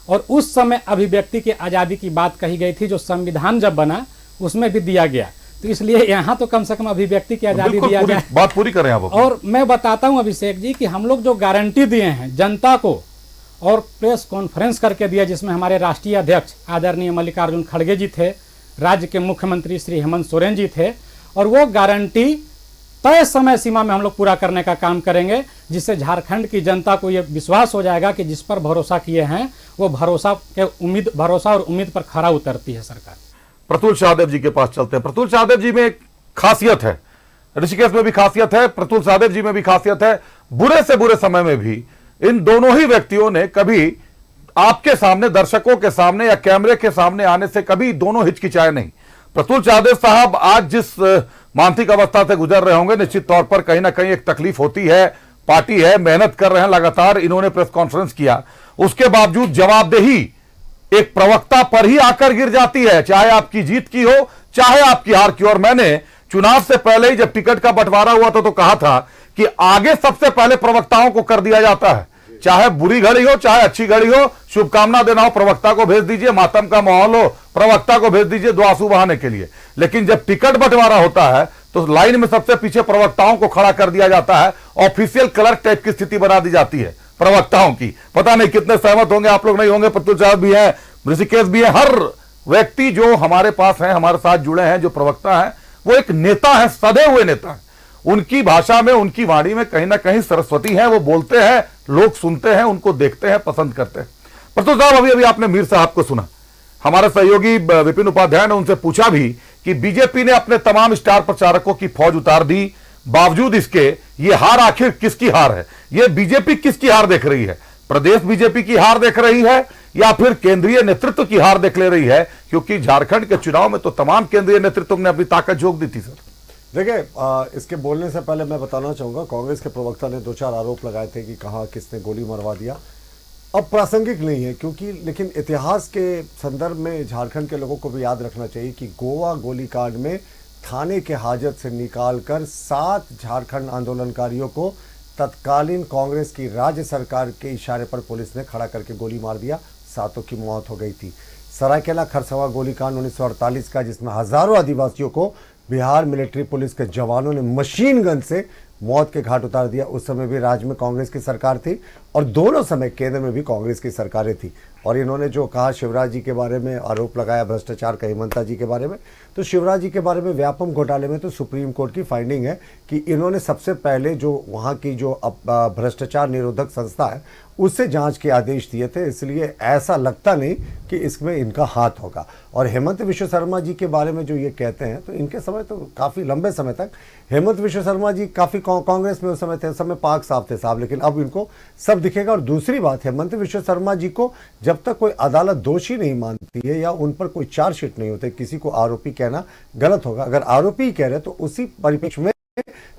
और उस समय अभिव्यक्ति की आजादी की बात कही गई थी। जो संविधान जब बना उसमें भी दिया गया। तो इसलिए यहाँ तो कम से कम अभिव्यक्ति की आज़ादी बिल्कुल दिया जाए। बात पूरी करें आप। और मैं बताता हूँ अभिषेक जी कि हम लोग जो गारंटी दिए हैं जनता को और प्रेस कॉन्फ्रेंस करके दिया, जिसमें हमारे राष्ट्रीय अध्यक्ष आदरणीय मल्लिकार्जुन खड़गे जी थे, राज्य के मुख्यमंत्री श्री हेमंत सोरेन जी थे, और वो गारंटी तय समय सीमा में हम लोग पूरा करने का काम करेंगे, जिससे झारखंड की जनता को ये विश्वास हो जाएगा कि जिस पर भरोसा किए हैं वो भरोसा और उम्मीद पर खरा उतरती है सरकार। प्रतुल शाहदेव जी के पास चलते हैं। प्रतुल शाहदेव जी में एक खासियत है, ऋषिकेश में भी खासियत है, प्रतुल शाहदेव जी में भी खासियत है। बुरे से बुरे समय में भी इन दोनों ही व्यक्तियों ने कभी आपके सामने, दर्शकों के सामने या कैमरे के सामने आने से कभी दोनों हिचकिचाए नहीं। प्रतुल शाहदेव साहब आज जिस मानसिक अवस्था से गुजर रहे होंगे, निश्चित तौर पर कहीं ना कहीं एक तकलीफ होती है, पार्टी है, मेहनत कर रहे हैं, लगातार इन्होंने प्रेस कॉन्फ्रेंस किया, उसके बावजूद जवाबदेही एक प्रवक्ता पर ही आकर गिर जाती है, चाहे आपकी जीत की हो चाहे आपकी हार की। और मैंने चुनाव से पहले ही जब टिकट का बंटवारा हुआ तो कहा था कि आगे सबसे पहले प्रवक्ताओं को कर दिया जाता है, चाहे बुरी घड़ी हो चाहे अच्छी घड़ी हो, शुभकामना देना हो प्रवक्ता को भेज दीजिए, मातम का माहौल हो प्रवक्ता को भेज दीजिए दो आंसू बहाने के लिए। लेकिन जब टिकट बंटवारा होता है तो लाइन में सबसे पीछे प्रवक्ताओं को खड़ा कर दिया जाता है, ऑफिशियल क्लर्क टाइप की स्थिति बना दी जाती है प्रवक्ताओं की। पता नहीं कितने सहमत होंगे आप लोग, नहीं होंगे। प्रतुल साहब भी हैं, ऋषिकेश भी है, हर व्यक्ति जो हमारे पास है, हमारे साथ जुड़े हैं, जो प्रवक्ता है, वो एक नेता है, सधे हुए नेता है। उनकी भाषा में, उनकी वाणी में कहीं ना कहीं सरस्वती है, वो बोलते हैं, लोग सुनते हैं, उनको देखते हैं, पसंद करते हैं। प्रतुल साहब, अभी अभी आपने मीर साहब को सुना, हमारे सहयोगी विपिन उपाध्याय ने उनसे पूछा भी कि बीजेपी ने अपने तमाम स्टार प्रचारकों की फौज उतार दी, बावजूद इसके ये हार आखिर किसकी हार है? ये बीजेपी किसकी हार देख रही है? प्रदेश बीजेपी की हार देख रही है या फिर केंद्रीय नेतृत्व की हार देख ले रही है? क्योंकि झारखंड के चुनाव में तो तमाम केंद्रीय नेतृत्व ने अपनी ताकत झोंक दी थी। सर देखिए, इसके बोलने से पहले मैं बताना चाहूँगा, कांग्रेस के प्रवक्ता ने 2-4 आरोप लगाए थे कि कहाँ किसने गोली मरवा दिया। अब प्रासंगिक नहीं है क्योंकि, लेकिन इतिहास के संदर्भ में झारखंड के लोगों को भी याद रखना चाहिए कि गोवा गोलीकांड में थाने के हाजत से निकालकर 7 झारखंड आंदोलनकारियों को तत्कालीन कांग्रेस की राज्य सरकार के इशारे पर पुलिस ने खड़ा करके गोली मार दिया, 7 की मौत हो गई थी। सरायकेला खरसवा गोलीकांड 1948 का, जिसमें हजारों आदिवासियों को बिहार मिलिट्री पुलिस के जवानों ने मशीन गन से मौत के घाट उतार दिया। उस समय भी राज्य में कांग्रेस की सरकार थी और दोनों समय केंद्र में भी कांग्रेस की सरकारें थी। और इन्होंने जो कहा शिवराज जी के बारे में, आरोप लगाया भ्रष्टाचार का हेमंता जी के बारे में, तो शिवराज जी के बारे में व्यापम घोटाले में तो सुप्रीम कोर्ट की फाइंडिंग है कि इन्होंने सबसे पहले जो वहाँ की जो भ्रष्टाचार निरोधक संस्था है उससे जांच के आदेश दिए थे, इसलिए ऐसा लगता नहीं कि इसमें इनका हाथ होगा। और हेमंत विश्व शर्मा जी के बारे में जो ये कहते हैं, तो इनके समय तो काफ़ी लंबे समय तक हेमंत विश्व शर्मा जी काफ़ी कांग्रेस में उस समय थे, उस समय पाक साहब थे साहब, लेकिन अब इनको सब दिखेगा। और दूसरी बात, हेमंत विश्व शर्मा जी को जब तक कोई अदालत दोषी नहीं मानती है या उन पर कोई चार्जशीट नहीं होते, किसी को आरोपी कहना गलत होगा। अगर आरोपी ही कह रहे तो उसी परिप्रेक्ष्य में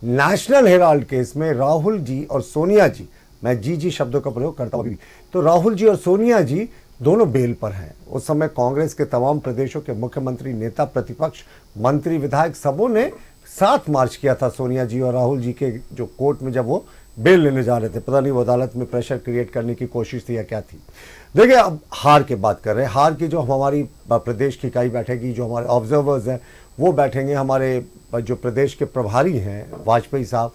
नेशनल हेराल्ड केस में राहुल जी और सोनिया जी, मैं जी शब्दों का प्रयोग करता हूँ, तो राहुल जी और सोनिया जी दोनों बेल पर हैं। उस समय कांग्रेस के तमाम प्रदेशों के मुख्यमंत्री, नेता प्रतिपक्ष, मंत्री, विधायक सबों ने साथ मार्च किया था सोनिया जी और राहुल जी के जो कोर्ट में, जब वो बेल लेने जा रहे थे। पता नहीं वो अदालत में प्रेशर क्रिएट करने की कोशिश थी या क्या थी। देखिए, अब हार की बात कर रहे हैं। हार की जो हमारी प्रदेश की इकाई बैठेगी, जो हमारे ऑब्जर्वर्स हैं वो बैठेंगे, हमारे जो प्रदेश के प्रभारी हैं वाजपेयी साहब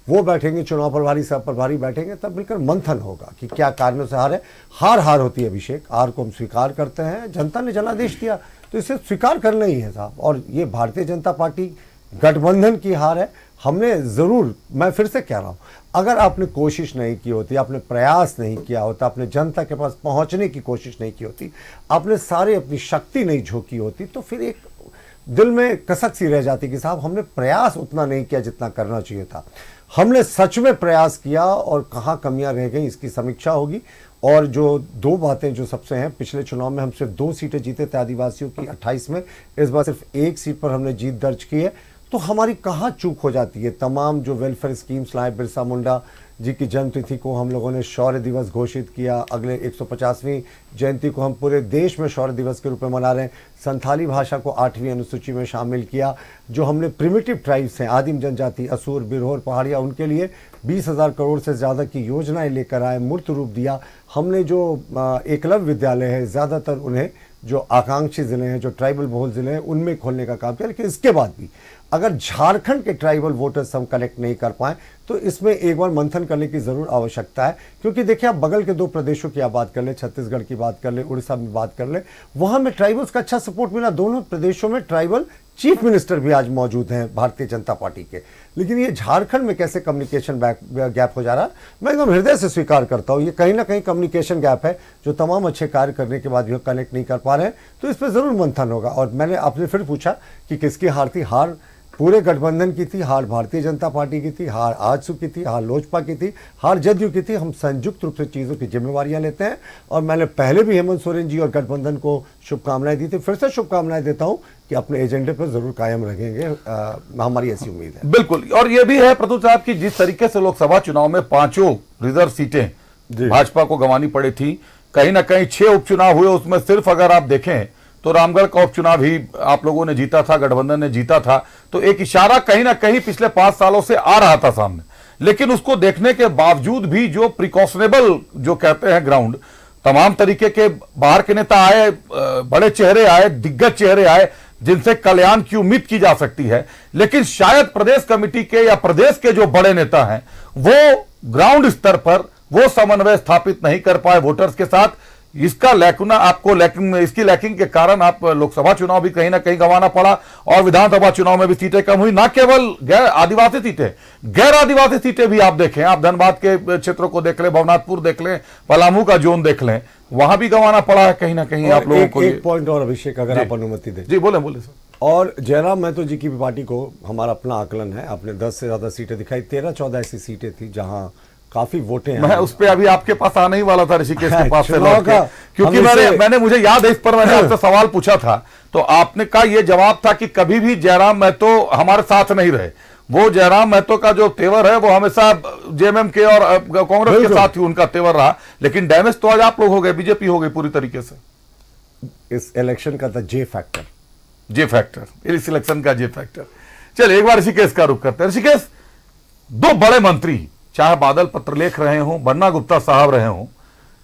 वो बैठेंगे, चुनाव प्रभारी सब प्रभारी बैठेंगे, तब मिलकर मंथन होगा कि क्या कारणों से हार है। हार होती है अभिषेक, हार को हम स्वीकार करते हैं, जनता ने जनादेश दिया तो इसे स्वीकार करना ही है साहब। और ये भारतीय जनता पार्टी गठबंधन की हार है। हमने ज़रूर, मैं फिर से कह रहा हूँ, अगर आपने कोशिश नहीं की होती, आपने प्रयास नहीं किया होता, आपने जनता के पास पहुँचने की कोशिश नहीं की होती, आपने सारी अपनी शक्ति नहीं झोंकी होती, तो फिर एक दिल में कसक सी रह जाती कि साहब हमने प्रयास उतना नहीं किया जितना करना चाहिए था। हमने सच में प्रयास किया और कहाँ कमियां रह गई इसकी समीक्षा होगी। और जो 2 बातें जो सबसे हैं, पिछले चुनाव में हम सिर्फ 2 सीटें जीते थे आदिवासियों की 28 में, इस बार सिर्फ 1 सीट पर हमने जीत दर्ज की है। तो हमारी कहाँ चूक हो जाती है? तमाम जो वेलफेयर स्कीम्स लाए, बिरसा मुंडा जी की जन्मतिथि को हम लोगों ने शौर्य दिवस घोषित किया, अगले 150वीं जयंती को हम पूरे देश में शौर्य दिवस के रूप में मना रहे हैं। संथाली भाषा को 8वीं अनुसूची में शामिल किया। जो हमने प्रिमिटिव ट्राइब्स हैं, आदिम जनजाति, असुर, बिरहोर, पहाड़िया, उनके लिए 20,000 करोड़ से ज़्यादा की योजनाएं लेकर आए, मूर्त रूप दिया। हमने जो एकलव्य विद्यालय है, ज़्यादातर उन्हें जो आकांक्षी ज़िले हैं, जो ट्राइबल बहुल ज़िले हैं, उनमें खोलने का काम किया। लेकिन इसके बाद भी अगर झारखंड के ट्राइबल वोटर्स हम कलेक्ट नहीं कर पाए तो इसमें एक बार मंथन करने की ज़रूर आवश्यकता है। क्योंकि देखिए, आप बगल के 2 प्रदेशों की आप बात कर ले, छत्तीसगढ़ की बात कर ले, उड़ीसा में बात कर ले, वहाँ में ट्राइबल्स का अच्छा सपोर्ट मिला। दोनों प्रदेशों में ट्राइबल चीफ मिनिस्टर भी आज मौजूद हैं भारतीय जनता पार्टी के। लेकिन ये झारखंड में कैसे कम्युनिकेशन गैप हो जा रहा है, मैं एकदम हृदय से स्वीकार करता हूँ। ये कहीं ना कहीं कम्युनिकेशन गैप है, जो तमाम अच्छे कार्य करने के बाद भी कनेक्ट नहीं कर पा रहे हैं। तो इस पर ज़रूर मंथन होगा। और मैंने आपने फिर पूछा कि किसकी हार थी। हार पूरे गठबंधन की थी, हार भारतीय जनता पार्टी की थी, हार आजसू की थी, हार लोजपा की थी, हार जदयू की थी। हम संयुक्त रूप से चीज़ों की जिम्मेवारियां लेते हैं। और मैंने पहले भी हेमंत सोरेन जी और गठबंधन को शुभकामनाएं दी थी, फिर से शुभकामनाएं देता हूं कि अपने एजेंडे पर जरूर कायम रहेंगे। हमारी ऐसी उम्मीद है। बिल्कुल। और ये भी है प्रतुल साहब की जिस तरीके से लोकसभा चुनाव में 5 रिजर्व सीटें भाजपा को गंवानी पड़ी थी, कहीं ना कहीं 6 उपचुनाव हुए, उसमें सिर्फ अगर आप देखें तो रामगढ़ का उपचुनाव ही आप लोगों ने जीता था, गठबंधन ने जीता था। तो एक इशारा कहीं ना कहीं पिछले 5 सालों से आ रहा था सामने। लेकिन उसको देखने के बावजूद भी जो प्रिकॉशनेबल जो कहते हैं ग्राउंड, तमाम तरीके के बाहर के नेता आए, बड़े चेहरे आए, दिग्गज चेहरे आए, जिनसे कल्याण की उम्मीद की जा सकती है। लेकिन शायद प्रदेश कमेटी के या प्रदेश के जो बड़े नेता हैं वो ग्राउंड स्तर पर वो समन्वय स्थापित नहीं कर पाए वोटर्स के साथ। इसका लैकुना आपको इसकी लैकिंग के कारण आप लोकसभा चुनाव भी कहीं ना कहीं गंवाना पड़ा और विधानसभा चुनाव में भी सीटें कम हुई। ना केवल गैर आदिवासी सीटें भी आप देखें, आप धनबाद के क्षेत्रों को देख लें, भवनाथपुर देख लें, पलामू का जोन देख लें, वहां भी गंवाना पड़ा है कहीं ना कहीं आप लोगों को। एक पॉइंट और अभिषेक, अगर आप अनुमति दें। जी बोले सर। और जयराम महतो जी की भी पार्टी को हमारा अपना आकलन है, आपने 10 से ज्यादा सीटें दिखाई, 13-14 ऐसी सीटें थी जहां काफी वोटें हैं। मैं उस पे अभी आपके पास आने ही वाला था, ऋषिकेश के पास से लौट के, क्योंकि मुझे याद है इस पर मैंने आपसे सवाल पूछा था तो आपने कहा ये जवाब था कि कभी भी जयराम महतो हमारे साथ नहीं रहे। वो जयराम महतो का जो तेवर है वो हमेशा जेएमएम के और कांग्रेस के साथ ही उनका तेवर रहा। लेकिन डैमेज तो आज आप लोग हो गए, बीजेपी हो गई पूरी तरीके से। इस इलेक्शन का था जे फैक्टर, इस इलेक्शन का जे फैक्टर। चलिए एक बार ऋषिकेश का रुख करते हैं। ऋषिकेश, 2 बड़े मंत्री, चाहे बादल पत्रलेख रहे हों, बन्ना गुप्ता साहब रहे हों,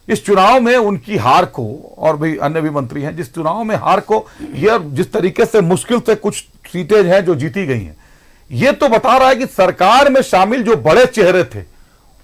इस चुनाव में उनकी हार को, और भी अन्य भी मंत्री हैं जिस चुनाव में हार को, यह जिस तरीके से मुश्किल से कुछ सीटें हैं जो जीती गई हैं, यह तो बता रहा है कि सरकार में शामिल जो बड़े चेहरे थे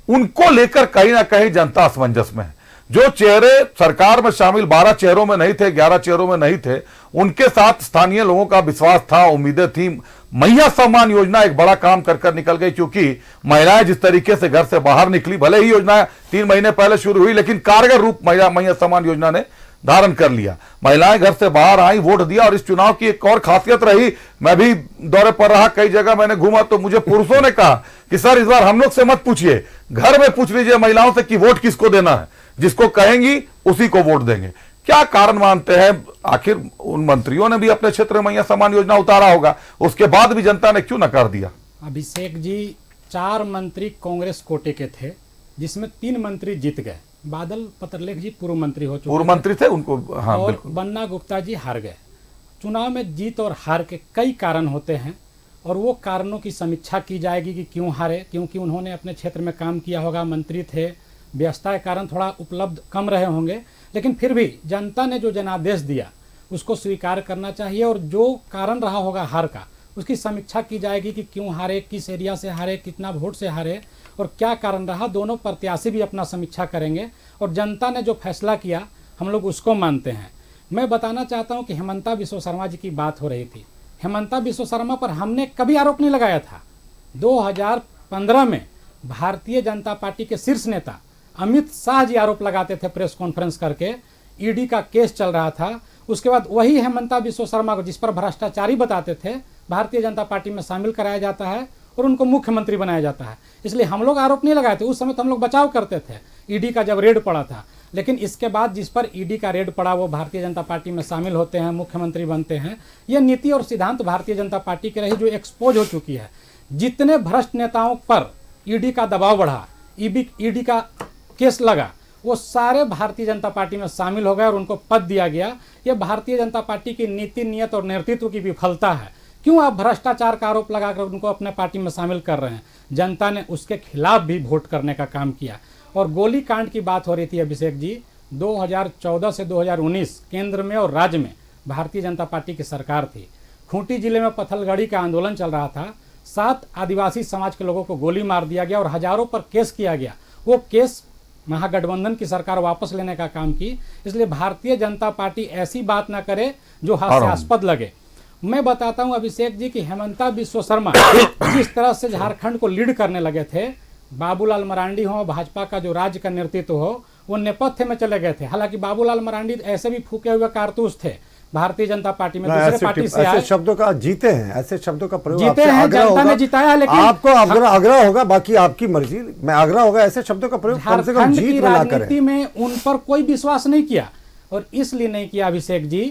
उनको लेकर कहीं ना कहीं जनता असमंजस में है। जो चेहरे सरकार में शामिल 12 चेहरों में नहीं थे, 11 चेहरों में नहीं थे, उनके साथ स्थानीय लोगों का विश्वास था, उम्मीदें थी। मैया सम्मान योजना एक बड़ा काम कर निकल गई, क्योंकि महिलाएं जिस तरीके से घर से बाहर निकली, भले ही योजना 3 महीने पहले शुरू हुई, लेकिन कारगर रूप मैया सम्मान योजना ने धारण कर लिया। महिलाएं घर से बाहर आई, वोट दिया। और इस चुनाव की एक और खासियत रही, मैं भी दौरे पर रहा, कई जगह मैंने घूमा, तो मुझे पुरुषों ने कहा कि सर इस बार हम लोग से मत पूछिए, घर में पूछ लीजिए महिलाओं से कि वोट किसको देना है, जिसको कहेंगी उसी को वोट देंगे। क्या कारण मानते हैं? आखिर उन मंत्रियों ने भी अपने क्षेत्र में मैया सम्मान योजना उतारा होगा, उसके बाद भी जनता ने क्यों नकार दिया? अभिषेक जी, 4 मंत्री कांग्रेस कोटे के थे, जिसमें 3 मंत्री जीत गए। बादल पत्रलेख जी पूर्व मंत्री हो चुके, पूर्व मंत्री थे, उनको हाँ, और बन्ना गुप्ता जी हार गए। चुनाव में जीत और हार के कई कारण होते हैं और वो कारणों की समीक्षा की जाएगी कि क्यों हारे। क्योंकि उन्होंने अपने क्षेत्र में काम किया होगा, मंत्री थे, व्यस्तता के कारण थोड़ा उपलब्ध कम रहे होंगे, लेकिन फिर भी जनता ने जो जनादेश दिया उसको स्वीकार करना चाहिए। और जो कारण रहा होगा हार का, उसकी समीक्षा की जाएगी कि क्यों हारे, किस एरिया से हारे, कितना वोट से हारे और क्या कारण रहा। दोनों प्रत्याशी भी अपना समीक्षा करेंगे और जनता ने जो फैसला किया हम लोग उसको मानते हैं। मैं बताना चाहता हूं कि हेमंता बिश्व शर्मा जी की बात हो रही थी। हेमंता बिश्व शर्मा पर हमने कभी आरोप नहीं लगाया था। 2015 में भारतीय जनता पार्टी के शीर्ष नेता अमित शाह जी आरोप लगाते थे प्रेस कॉन्फ्रेंस करके, ईडी का केस चल रहा था। उसके बाद वही हेमंता बिश्व शर्मा को, जिस पर भ्रष्टाचारी बताते थे, भारतीय जनता पार्टी में शामिल कराया जाता है और उनको मुख्यमंत्री बनाया जाता है। इसलिए हम लोग आरोप नहीं लगाए थे। उस समय तो हम लोग बचाव करते थे ईडी का जब रेड पड़ा था। लेकिन इसके बाद जिस पर ईडी का रेड पड़ा वो भारतीय जनता पार्टी में शामिल होते हैं, मुख्यमंत्री बनते हैं। ये नीति और सिद्धांत भारतीय जनता पार्टी की रही जो एक्सपोज हो चुकी है। जितने भ्रष्ट नेताओं पर ईडी का दबाव बढ़ा, ईडी का केस लगा, वो सारे भारतीय जनता पार्टी में शामिल हो गए और उनको पद दिया गया। ये भारतीय जनता पार्टी की नीति, नियत और नेतृत्व की विफलता है। क्यों आप भ्रष्टाचार का आरोप लगाकर उनको अपने पार्टी में शामिल कर रहे हैं? जनता ने उसके खिलाफ भी वोट करने का काम किया। और गोली कांड की बात हो रही थी अभिषेक जी, 2014 से 2019 केंद्र में और राज्य में भारतीय जनता पार्टी की सरकार थी। खूंटी जिले में पत्थलगड़ी का आंदोलन चल रहा था। 7 आदिवासी समाज के लोगों को गोली मार दिया गया और हजारों पर केस किया गया। वो केस महागठबंधन की सरकार वापस लेने का काम की। इसलिए भारतीय जनता पार्टी ऐसी बात ना करे जो हास्यास्पद लगे। मैं बताता हूं अभिषेक जी कि हेमंता बिस्व शर्मा जिस तरह से झारखंड को लीड करने लगे थे, बाबूलाल मरांडी हो, भाजपा का जो राज्य का नेतृत्व हो, वो नेपथ्य में चले गए थे। हालांकि बाबूलाल मरांडी ऐसे भी फूके हुए कारतूस थे भारतीय जनता पार्टी में, दूसरे पार्टी से आए। ऐसे शब्दों का जीते हैं, ऐसे शब्दों का प्रयोग जीते हैं, जनता ने जिताया है, लेकिन आपको आग्रह होगा, बाकी आपकी मर्जी। मैं आग्रह होगा ऐसे शब्दों का प्रयोग कम से कम झारखंड जीत की में ना राजनीति करें। में उन पर कोई विश्वास नहीं किया, और इसलिए नहीं किया अभिषेक जी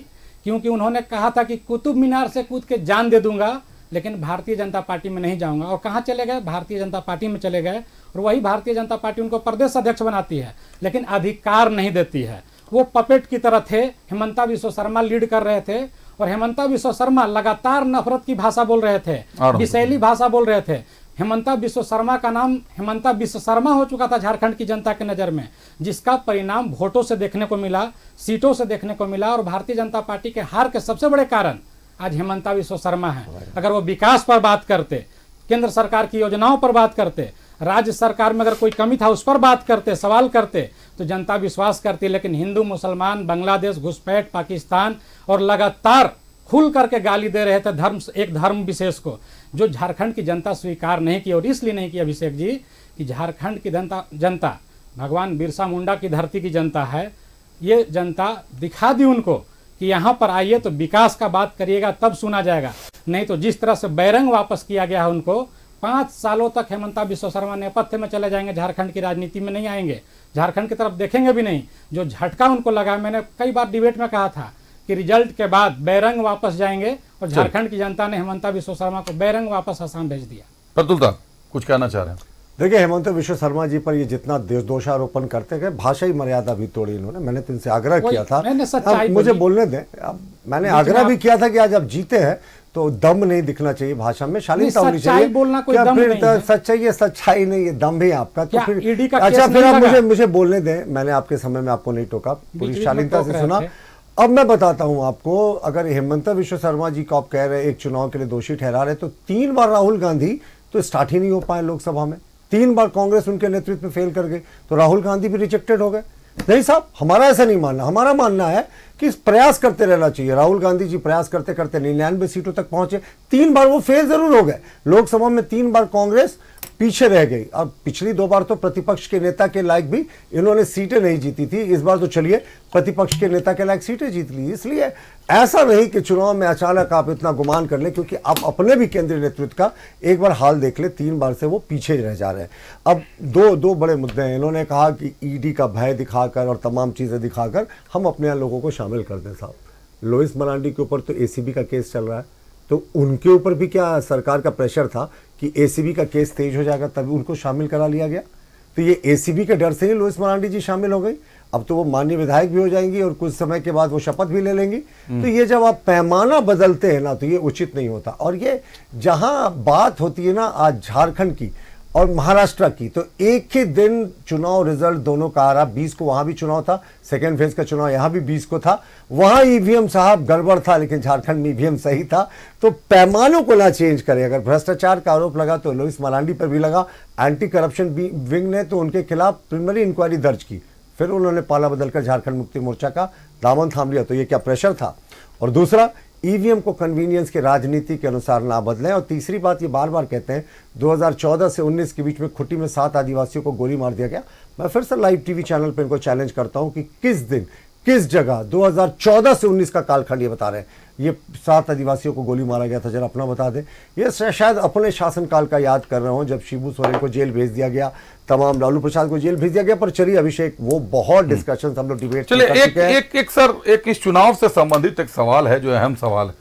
क्योंकि उन्होंने कहा था कि कुतुब मीनार से कूद के जान दे दूंगा, लेकिन भारतीय जनता पार्टी में नहीं जाऊंगा। और कहां चले गए? भारतीय जनता पार्टी में चले गए। और वही भारतीय जनता पार्टी उनको प्रदेश अध्यक्ष बनाती है, लेकिन अधिकार नहीं देती है। वो पपेट की तरह थे। हेमंता बिस्व शर्मा लीड कर रहे थे, और हेमंता बिस्व शर्मा लगातार नफरत की भाषा बोल रहे थे, विषैली भाषा बोल रहे थे। हेमंता बिस्व शर्मा का नाम हेमंता बिस्व शर्मा हो चुका था झारखंड की जनता के नज़र में, जिसका परिणाम वोटों से देखने को मिला, सीटों से देखने को मिला। और भारतीय जनता पार्टी के हार के सबसे बड़े कारण आज हेमंता बिस्व शर्मा है। अगर वो विकास पर बात करते, केंद्र सरकार की योजनाओं पर बात करते, राज्य सरकार में अगर कोई कमी था उस पर बात करते, सवाल करते, तो जनता विश्वास करती। लेकिन हिंदू, मुसलमान, बांग्लादेश, घुसपैठ, पाकिस्तान और लगातार खुल करके गाली दे रहे थे एक धर्म विशेष को, जो झारखंड की जनता स्वीकार नहीं की। और इसलिए नहीं की अभिषेक जी कि झारखंड की जनता भगवान बिरसा मुंडा की धरती की जनता है। ये जनता दिखा दी उनको कि यहाँ पर आइए तो विकास का बात करिएगा तब सुना जाएगा, नहीं तो जिस तरह से बैरंग वापस किया गया है उनको, 5 सालों तक हेमंता बिस्व शर्मा नेपथ्य में चले जाएंगे, झारखंड की राजनीति में नहीं आएंगे, झारखंड की तरफ देखेंगे भी नहीं। जो झटका उनको लगा, मैंने कई बार डिबेट में कहा था कि रिजल्ट के बाद बैरंग वापस जाएंगे, और झारखंड की जनता ने हेमंता बिस्व शर्मा को बैरंग वापस असम भेज दिया। प्रतुल साहब कुछ कहना चाह रहे हैं? देखिए, हेमंत बिस्व शर्मा जी पर ये जितना दोषारोपण करते गए, भाषाई मर्यादा भी तोड़ी इन्होंने। मैंने तो इनसे आग्रह किया था, अब मुझे बोलने दें। अब मैंने आग्रह भी किया था कि आज आप जीते हैं तो दम नहीं दिखना चाहिए भाषा में, शालीनता होनी चाहिए। बोलना कोई दम फिर नहीं है। सच्चाई नहीं, ये दम भी आपका। तो फिर ईडी का अच्छा, केस फिर नहीं आप लगा? मुझे बोलने दें। मैंने आपके समय में आपको नहीं टोका, पूरी बीच में शालीनता टोक से रहे सुना। थे। अब मैं बताता हूं आपको, अगर हेमंत बिस्व शर्मा जी को आप कह रहे एक चुनाव के लिए दोषी ठहरा रहे, तो 3 बार राहुल गांधी तो स्टार्ट ही नहीं हो पाए लोकसभा में। 3 बार कांग्रेस उनके नेतृत्व में फेल कर गई, तो राहुल गांधी भी रिजेक्टेड हो गए। नहीं साहब, हमारा ऐसा नहीं मानना। हमारा मानना है कि प्रयास करते रहना चाहिए। राहुल गांधी जी प्रयास करते करते 99 सीटों तक पहुंचे। 3 बार वो फेल जरूर हो गए लोकसभा में, 3 बार कांग्रेस पीछे रह गई। अब पिछली 2 बार तो प्रतिपक्ष के नेता के लायक भी इन्होंने सीटें नहीं जीती थी। इस बार तो चलिए प्रतिपक्ष के नेता के लायक सीटें जीत ली। इसलिए ऐसा नहीं कि चुनाव में अचानक आप इतना गुमान कर लें, क्योंकि आप अपने भी केंद्रीय नेतृत्व का एक बार हाल देख ले, 3 बार से वो पीछे रह जा रहे हैं। अब दो बड़े मुद्दे हैं। इन्होंने कहा कि ईडी का भय दिखाकर और तमाम चीजें दिखाकर हम अपने यहाँ लोगों को शामिल कर दें। साहब, लोइस मरांडी के ऊपर तो एसीबी का केस चल रहा है, तो उनके ऊपर भी क्या सरकार का प्रेशर था कि एसीबी का केस तेज हो जाएगा, तभी उनको शामिल करा लिया गया। तो ये एसीबी के डर से ही लोइस मरांडी जी शामिल हो गई। अब तो वो माननीय विधायक भी हो जाएंगी और कुछ समय के बाद वो शपथ भी ले लेंगी। तो ये जब आप पैमाना बदलते हैं ना, तो ये उचित नहीं होता। और ये जहां बात होती है ना आज झारखंड की और महाराष्ट्र की, तो एक ही दिन चुनाव रिजल्ट दोनों का आ रहा। 20 को वहां भी चुनाव था, सेकेंड फेज का चुनाव यहां भी 20 को था। वहां ईवीएम साहब गड़बड़ था, लेकिन झारखंड में ईवीएम सही था। तो पैमानों को ना चेंज करें। अगर भ्रष्टाचार का आरोप लगा तो लोइस मरांडी पर भी लगा। एंटी करप्शन विंग ने तो उनके खिलाफ प्रिलिमिनरी इंक्वायरी दर्ज की, फिर उन्होंने पाला बदलकर झारखंड मुक्ति मोर्चा का दामन थाम लिया। तो ये क्या प्रेशर था? और दूसरा, ईवीएम को कन्वीनियंस के राजनीति के अनुसार ना बदलें। और तीसरी बात, ये बार बार कहते हैं 2014 से 19 के बीच में खुट्टी में 7 आदिवासियों को गोली मार दिया गया। मैं फिर से लाइव टीवी चैनल पर इनको चैलेंज करता हूं कि किस दिन, किस जगह 2014 से 19 का कालखंड ये बता रहे हैं, ये 7 आदिवासियों को गोली मारा गया था, जरा अपना बता दें। ये शायद अपने शासनकाल का याद कर रहे हो, जब शिबू सोरेन को जेल भेज दिया गया, तमाम लालू प्रसाद को जेल भेज दिया गया। पर चलिए अभिषेक, वो बहुत डिस्कशन हम लोग डिबेट चलिए एक इस चुनाव से संबंधित एक सवाल है जो अहम सवाल है।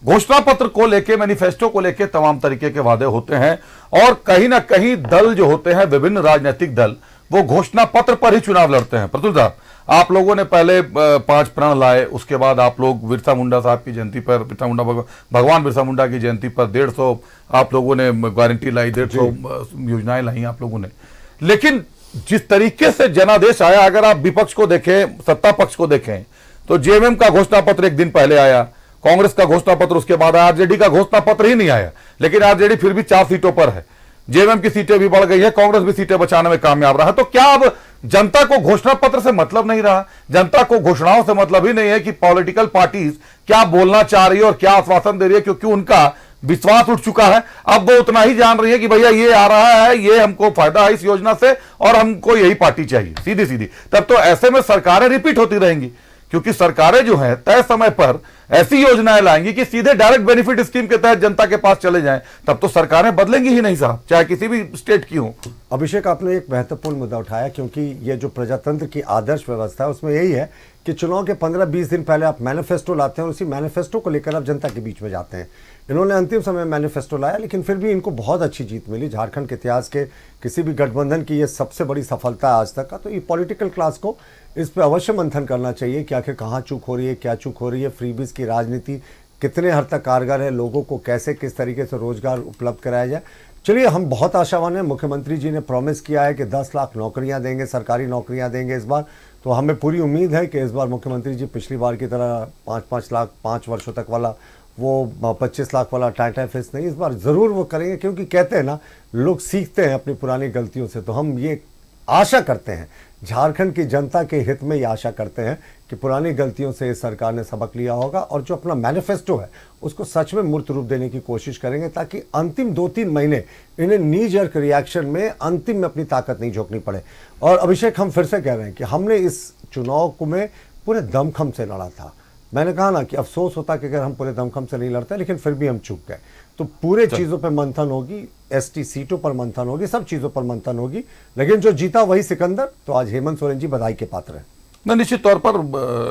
घोषणा पत्र को लेके, मैनिफेस्टो को लेके तमाम तरीके के वादे होते हैं, और कहीं ना कहीं दल जो होते हैं, विभिन्न राजनीतिक दल, वो घोषणा पत्र पर ही चुनाव लड़ते हैं। प्रतुल साहब, आप लोगों ने पहले 5 प्रण लाए, उसके बाद आप लोग बिरसा मुंडा साहब की जयंती पर, भगवान बिरसा मुंडा की जयंती पर 150 आप लोगों ने गारंटी लाई, 150 योजनाएं लाई आप लोगों ने। लेकिन जिस तरीके से जनादेश आया, अगर आप विपक्ष को देखें, सत्ता पक्ष को देखें, तो जेएमएम का घोषणा पत्र एक दिन पहले आया, कांग्रेस का घोषणा पत्र उसके बाद आया, आरजेडी का घोषणा पत्र ही नहीं आया। लेकिन आरजेडी फिर भी 4 सीटों पर है, जेएमएम की सीटें भी बढ़ गई है, कांग्रेस भी सीटें बचाने में कामयाब रहा। तो क्या अब जनता को घोषणा पत्र से मतलब नहीं रहा? जनता को घोषणाओं से मतलब ही नहीं है कि पॉलिटिकल पार्टीज क्या बोलना चाह रही है और क्या आश्वासन दे रही है, क्योंकि उनका विश्वास उठ चुका है। अब वो उतना ही जान रही है कि भैया ये आ रहा है, ये हमको फायदा है इस योजना से और हमको यही पार्टी चाहिए, सीधी सीधी। तब तो ऐसे में सरकारें रिपीट होती रहेंगी, क्योंकि सरकारें जो हैं तय समय पर ऐसी योजनाएं लाएंगी कि सीधे डायरेक्ट बेनिफिट स्कीम के तहत जनता के पास चले जाएं। तब तो सरकारें बदलेंगी ही नहीं साहब, चाहे किसी भी स्टेट की हो। अभिषेक, आपने एक महत्वपूर्ण मुद्दा उठाया, क्योंकि ये जो प्रजातंत्र की आदर्श व्यवस्था है उसमें यही है कि चुनाव के 15-20 दिन पहले आप मैनिफेस्टो लाते हैं और उसी मैनिफेस्टो को लेकर आप जनता के बीच में जाते हैं। इन्होंने अंतिम समय मैनिफेस्टो लाया, लेकिन फिर भी इनको बहुत अच्छी जीत मिली। झारखंड के इतिहास के किसी भी गठबंधन की ये सबसे बड़ी सफलता है आज तक का। तो ये पॉलिटिकल क्लास को इस पर अवश्य मंथन करना चाहिए कि आखिर कहाँ चूक हो रही है, क्या चूक हो रही है, फ्रीबीज की राजनीति कितने हद तक कारगर है, लोगों को कैसे किस तरीके से रोजगार उपलब्ध कराया जाए। चलिए, हम बहुत आशावान हैं। मुख्यमंत्री जी ने प्रॉमिस किया है कि 10 लाख नौकरियां देंगे, सरकारी नौकरियां देंगे इस बार। तो हमें पूरी उम्मीद है कि इस बार मुख्यमंत्री जी पिछली बार की तरह 5-5 लाख 5 वर्षों तक वाला वो 25 लाख वाला टाटा फेस नहीं, इस बार ज़रूर वो करेंगे। क्योंकि कहते हैं ना, लोग सीखते हैं अपनी पुरानी गलतियों से। तो हम ये आशा करते हैं, झारखंड की जनता के हित में ये आशा करते हैं कि पुरानी गलतियों से इस सरकार ने सबक लिया होगा और जो अपना मैनिफेस्टो है उसको सच में मूर्त रूप देने की कोशिश करेंगे, ताकि अंतिम 2-3 महीने इन्हें नी जर्क रिएक्शन में अंतिम में अपनी ताकत नहीं झोंकनी पड़े। और अभिषेक, हम फिर से कह रहे हैं कि हमने इस चुनाव को में पूरे दमखम से लड़ा था। मैंने कहा ना कि अफसोस होता कि अगर हम पूरे दमखम से नहीं लड़ते, लेकिन फिर भी हम चूक गए। तो पूरे चीज़ों पर मंथन होगी, एसटी सीटों पर मंथन होगी, सब चीज़ों पर मंथन होगी। लेकिन जो जीता वही सिकंदर। तो आज हेमंत सोरेन जी बधाई के पात्र हैं। नहीं, निश्चित तौर पर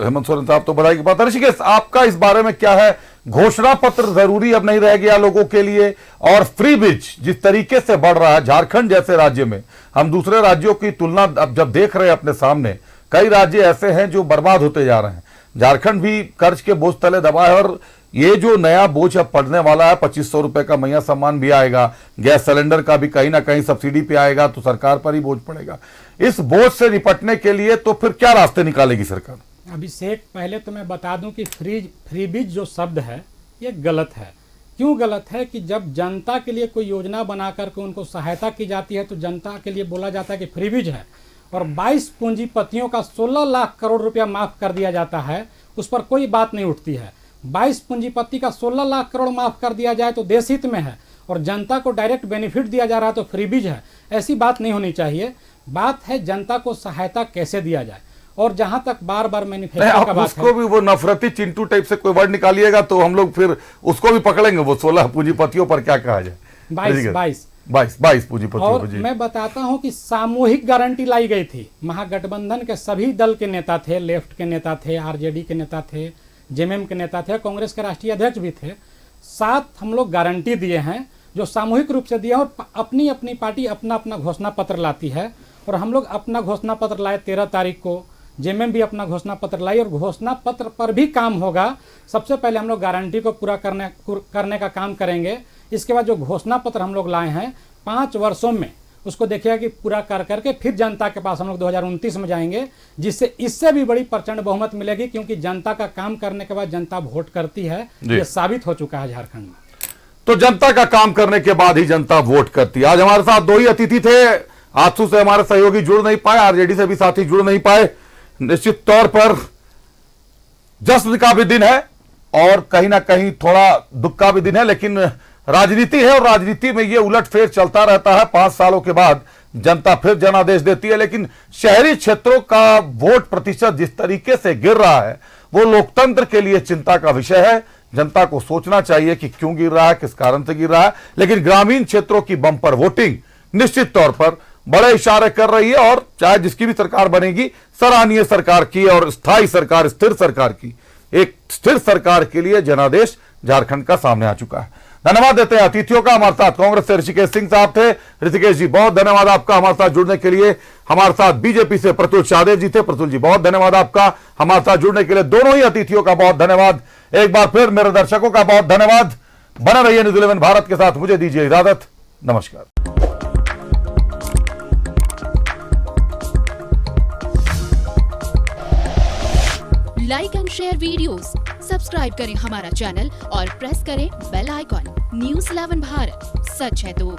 हेमंत सोरेन साहब तो बधाई की बात है। ऋषिकेश, आपका इस बारे में क्या है? घोषणा पत्र जरूरी अब नहीं रह गया लोगों के लिए, और फ्री बीज जिस तरीके से बढ़ रहा है झारखंड जैसे राज्य में, हम दूसरे राज्यों की तुलना अब जब देख रहे हैं अपने सामने, कई राज्य ऐसे हैं जो बर्बाद होते जा रहे हैं। झारखंड भी कर्ज के बोझ तले दबा है, और ये जो नया बोझ अब पड़ने वाला है, 2500 रुपए का मैया सम्मान भी आएगा, गैस सिलेंडर का भी कहीं ना कहीं सब्सिडी पे आएगा, तो सरकार पर ही बोझ पड़ेगा। इस बोझ से निपटने के लिए तो फिर क्या रास्ते निकालेगी सरकार? अभिषेक, पहले तो मैं बता दूं कि फ्रीबीज जो शब्द है ये गलत है। क्यों गलत है? कि जब जनता के लिए कोई योजना बना करके उनको सहायता की जाती है तो जनता के लिए बोला जाता है कि फ्रीबीज है, और 22 पूंजीपतियों का 16 लाख करोड़ रुपया माफ कर दिया जाता है, उस पर कोई बात नहीं उठती है। 22 पूंजीपति का 16 लाख करोड़ माफ कर दिया जाए तो देश हित में है, और जनता को डायरेक्ट बेनिफिट दिया जा रहा है तो फ्रीबीज है। ऐसी बात नहीं होनी चाहिए। बात है जनता को सहायता कैसे दिया जाए। और जहां तक बार बार मैनिफेस्टो का बात उसको है, भी वो नफरती चिंटू टाइप से कोई वर्ड निकालिएगा तो हम लोग फिर उसको भी पकड़ेंगे। वो 16 पूंजीपतियों पर क्या कहा जाए? 22 पूंजीपतियों। और मैं बताता हूं कि सामूहिक गारंटी लाई गई थी। महागठबंधन के सभी दल के नेता थे, लेफ्ट के नेता थे, आरजेडी के नेता थे, जेएमएम के नेता थे, कांग्रेस के राष्ट्रीय अध्यक्ष भी थे। 7 हम लोग गारंटी दिए हैं जो सामूहिक रूप से दिए, और अपनी अपनी पार्टी अपना अपना घोषणा पत्र लाती है। और हम लोग अपना घोषणा पत्र लाए 13 तारीख को, जेएमएम भी अपना घोषणा पत्र लाई, और घोषणा पत्र पर भी काम होगा। सबसे पहले हम लोग गारंटी को पूरा करने का काम करेंगे। इसके बाद जो घोषणा पत्र हम लोग लाए हैं 5 वर्षों में उसको देखिएगा कि पूरा कर करके फिर जनता के पास हम लोग 2029 में जाएंगे, जिससे इससे भी बड़ी प्रचंड बहुमत मिलेगी। क्योंकि जनता का काम करने के बाद जनता वोट करती है, ये साबित हो चुका है झारखंड में। तो जनता का काम करने के बाद ही जनता वोट करती है। आज हमारे साथ 2 ही अतिथि थे। आजसू से हमारे सहयोगी जुड़ नहीं पाए, आरजेडी से भी साथी जुड़ नहीं पाए। निश्चित तौर पर जश्न का भी दिन है और कहीं ना कहीं थोड़ा दुख का भी दिन है, लेकिन राजनीति है और राजनीति में ये उलटफेर चलता रहता है। 5 सालों के बाद जनता फिर जनादेश देती है, लेकिन शहरी क्षेत्रों का वोट प्रतिशत जिस तरीके से गिर रहा है वो लोकतंत्र के लिए चिंता का विषय है। जनता को सोचना चाहिए कि क्यों गिर रहा है, किस कारण से गिर रहा है। लेकिन ग्रामीण क्षेत्रों की बम्पर वोटिंग निश्चित तौर पर बड़े इशारे कर रही है, और चाहे जिसकी भी सरकार बनेगी, सराहनीय सरकार की और स्थायी सरकार, स्थिर सरकार की, एक स्थिर सरकार के लिए जनादेश झारखंड का सामने आ चुका है। धन्यवाद देते हैं अतिथियों का। हमारे साथ कांग्रेस से ऋषिकेश सिंह साहब थे। ऋषिकेश जी, बहुत धन्यवाद आपका हमारे साथ जुड़ने के लिए। हमारे साथ बीजेपी से प्रतुल शाहदेव जी थे। प्रतुल जी, बहुत धन्यवाद आपका हमारे साथ जुड़ने के लिए। दोनों ही अतिथियों का बहुत धन्यवाद। एक बार फिर मेरे दर्शकों का बहुत धन्यवाद। बना रहिए न्यूज़ 11 भारत के साथ। मुझे दीजिए इजाजत। नमस्कार। Like and share videos, subscribe करें हमारा चैनल और प्रेस करें बेल आइकॉन। News 11 भारत, सच है तो।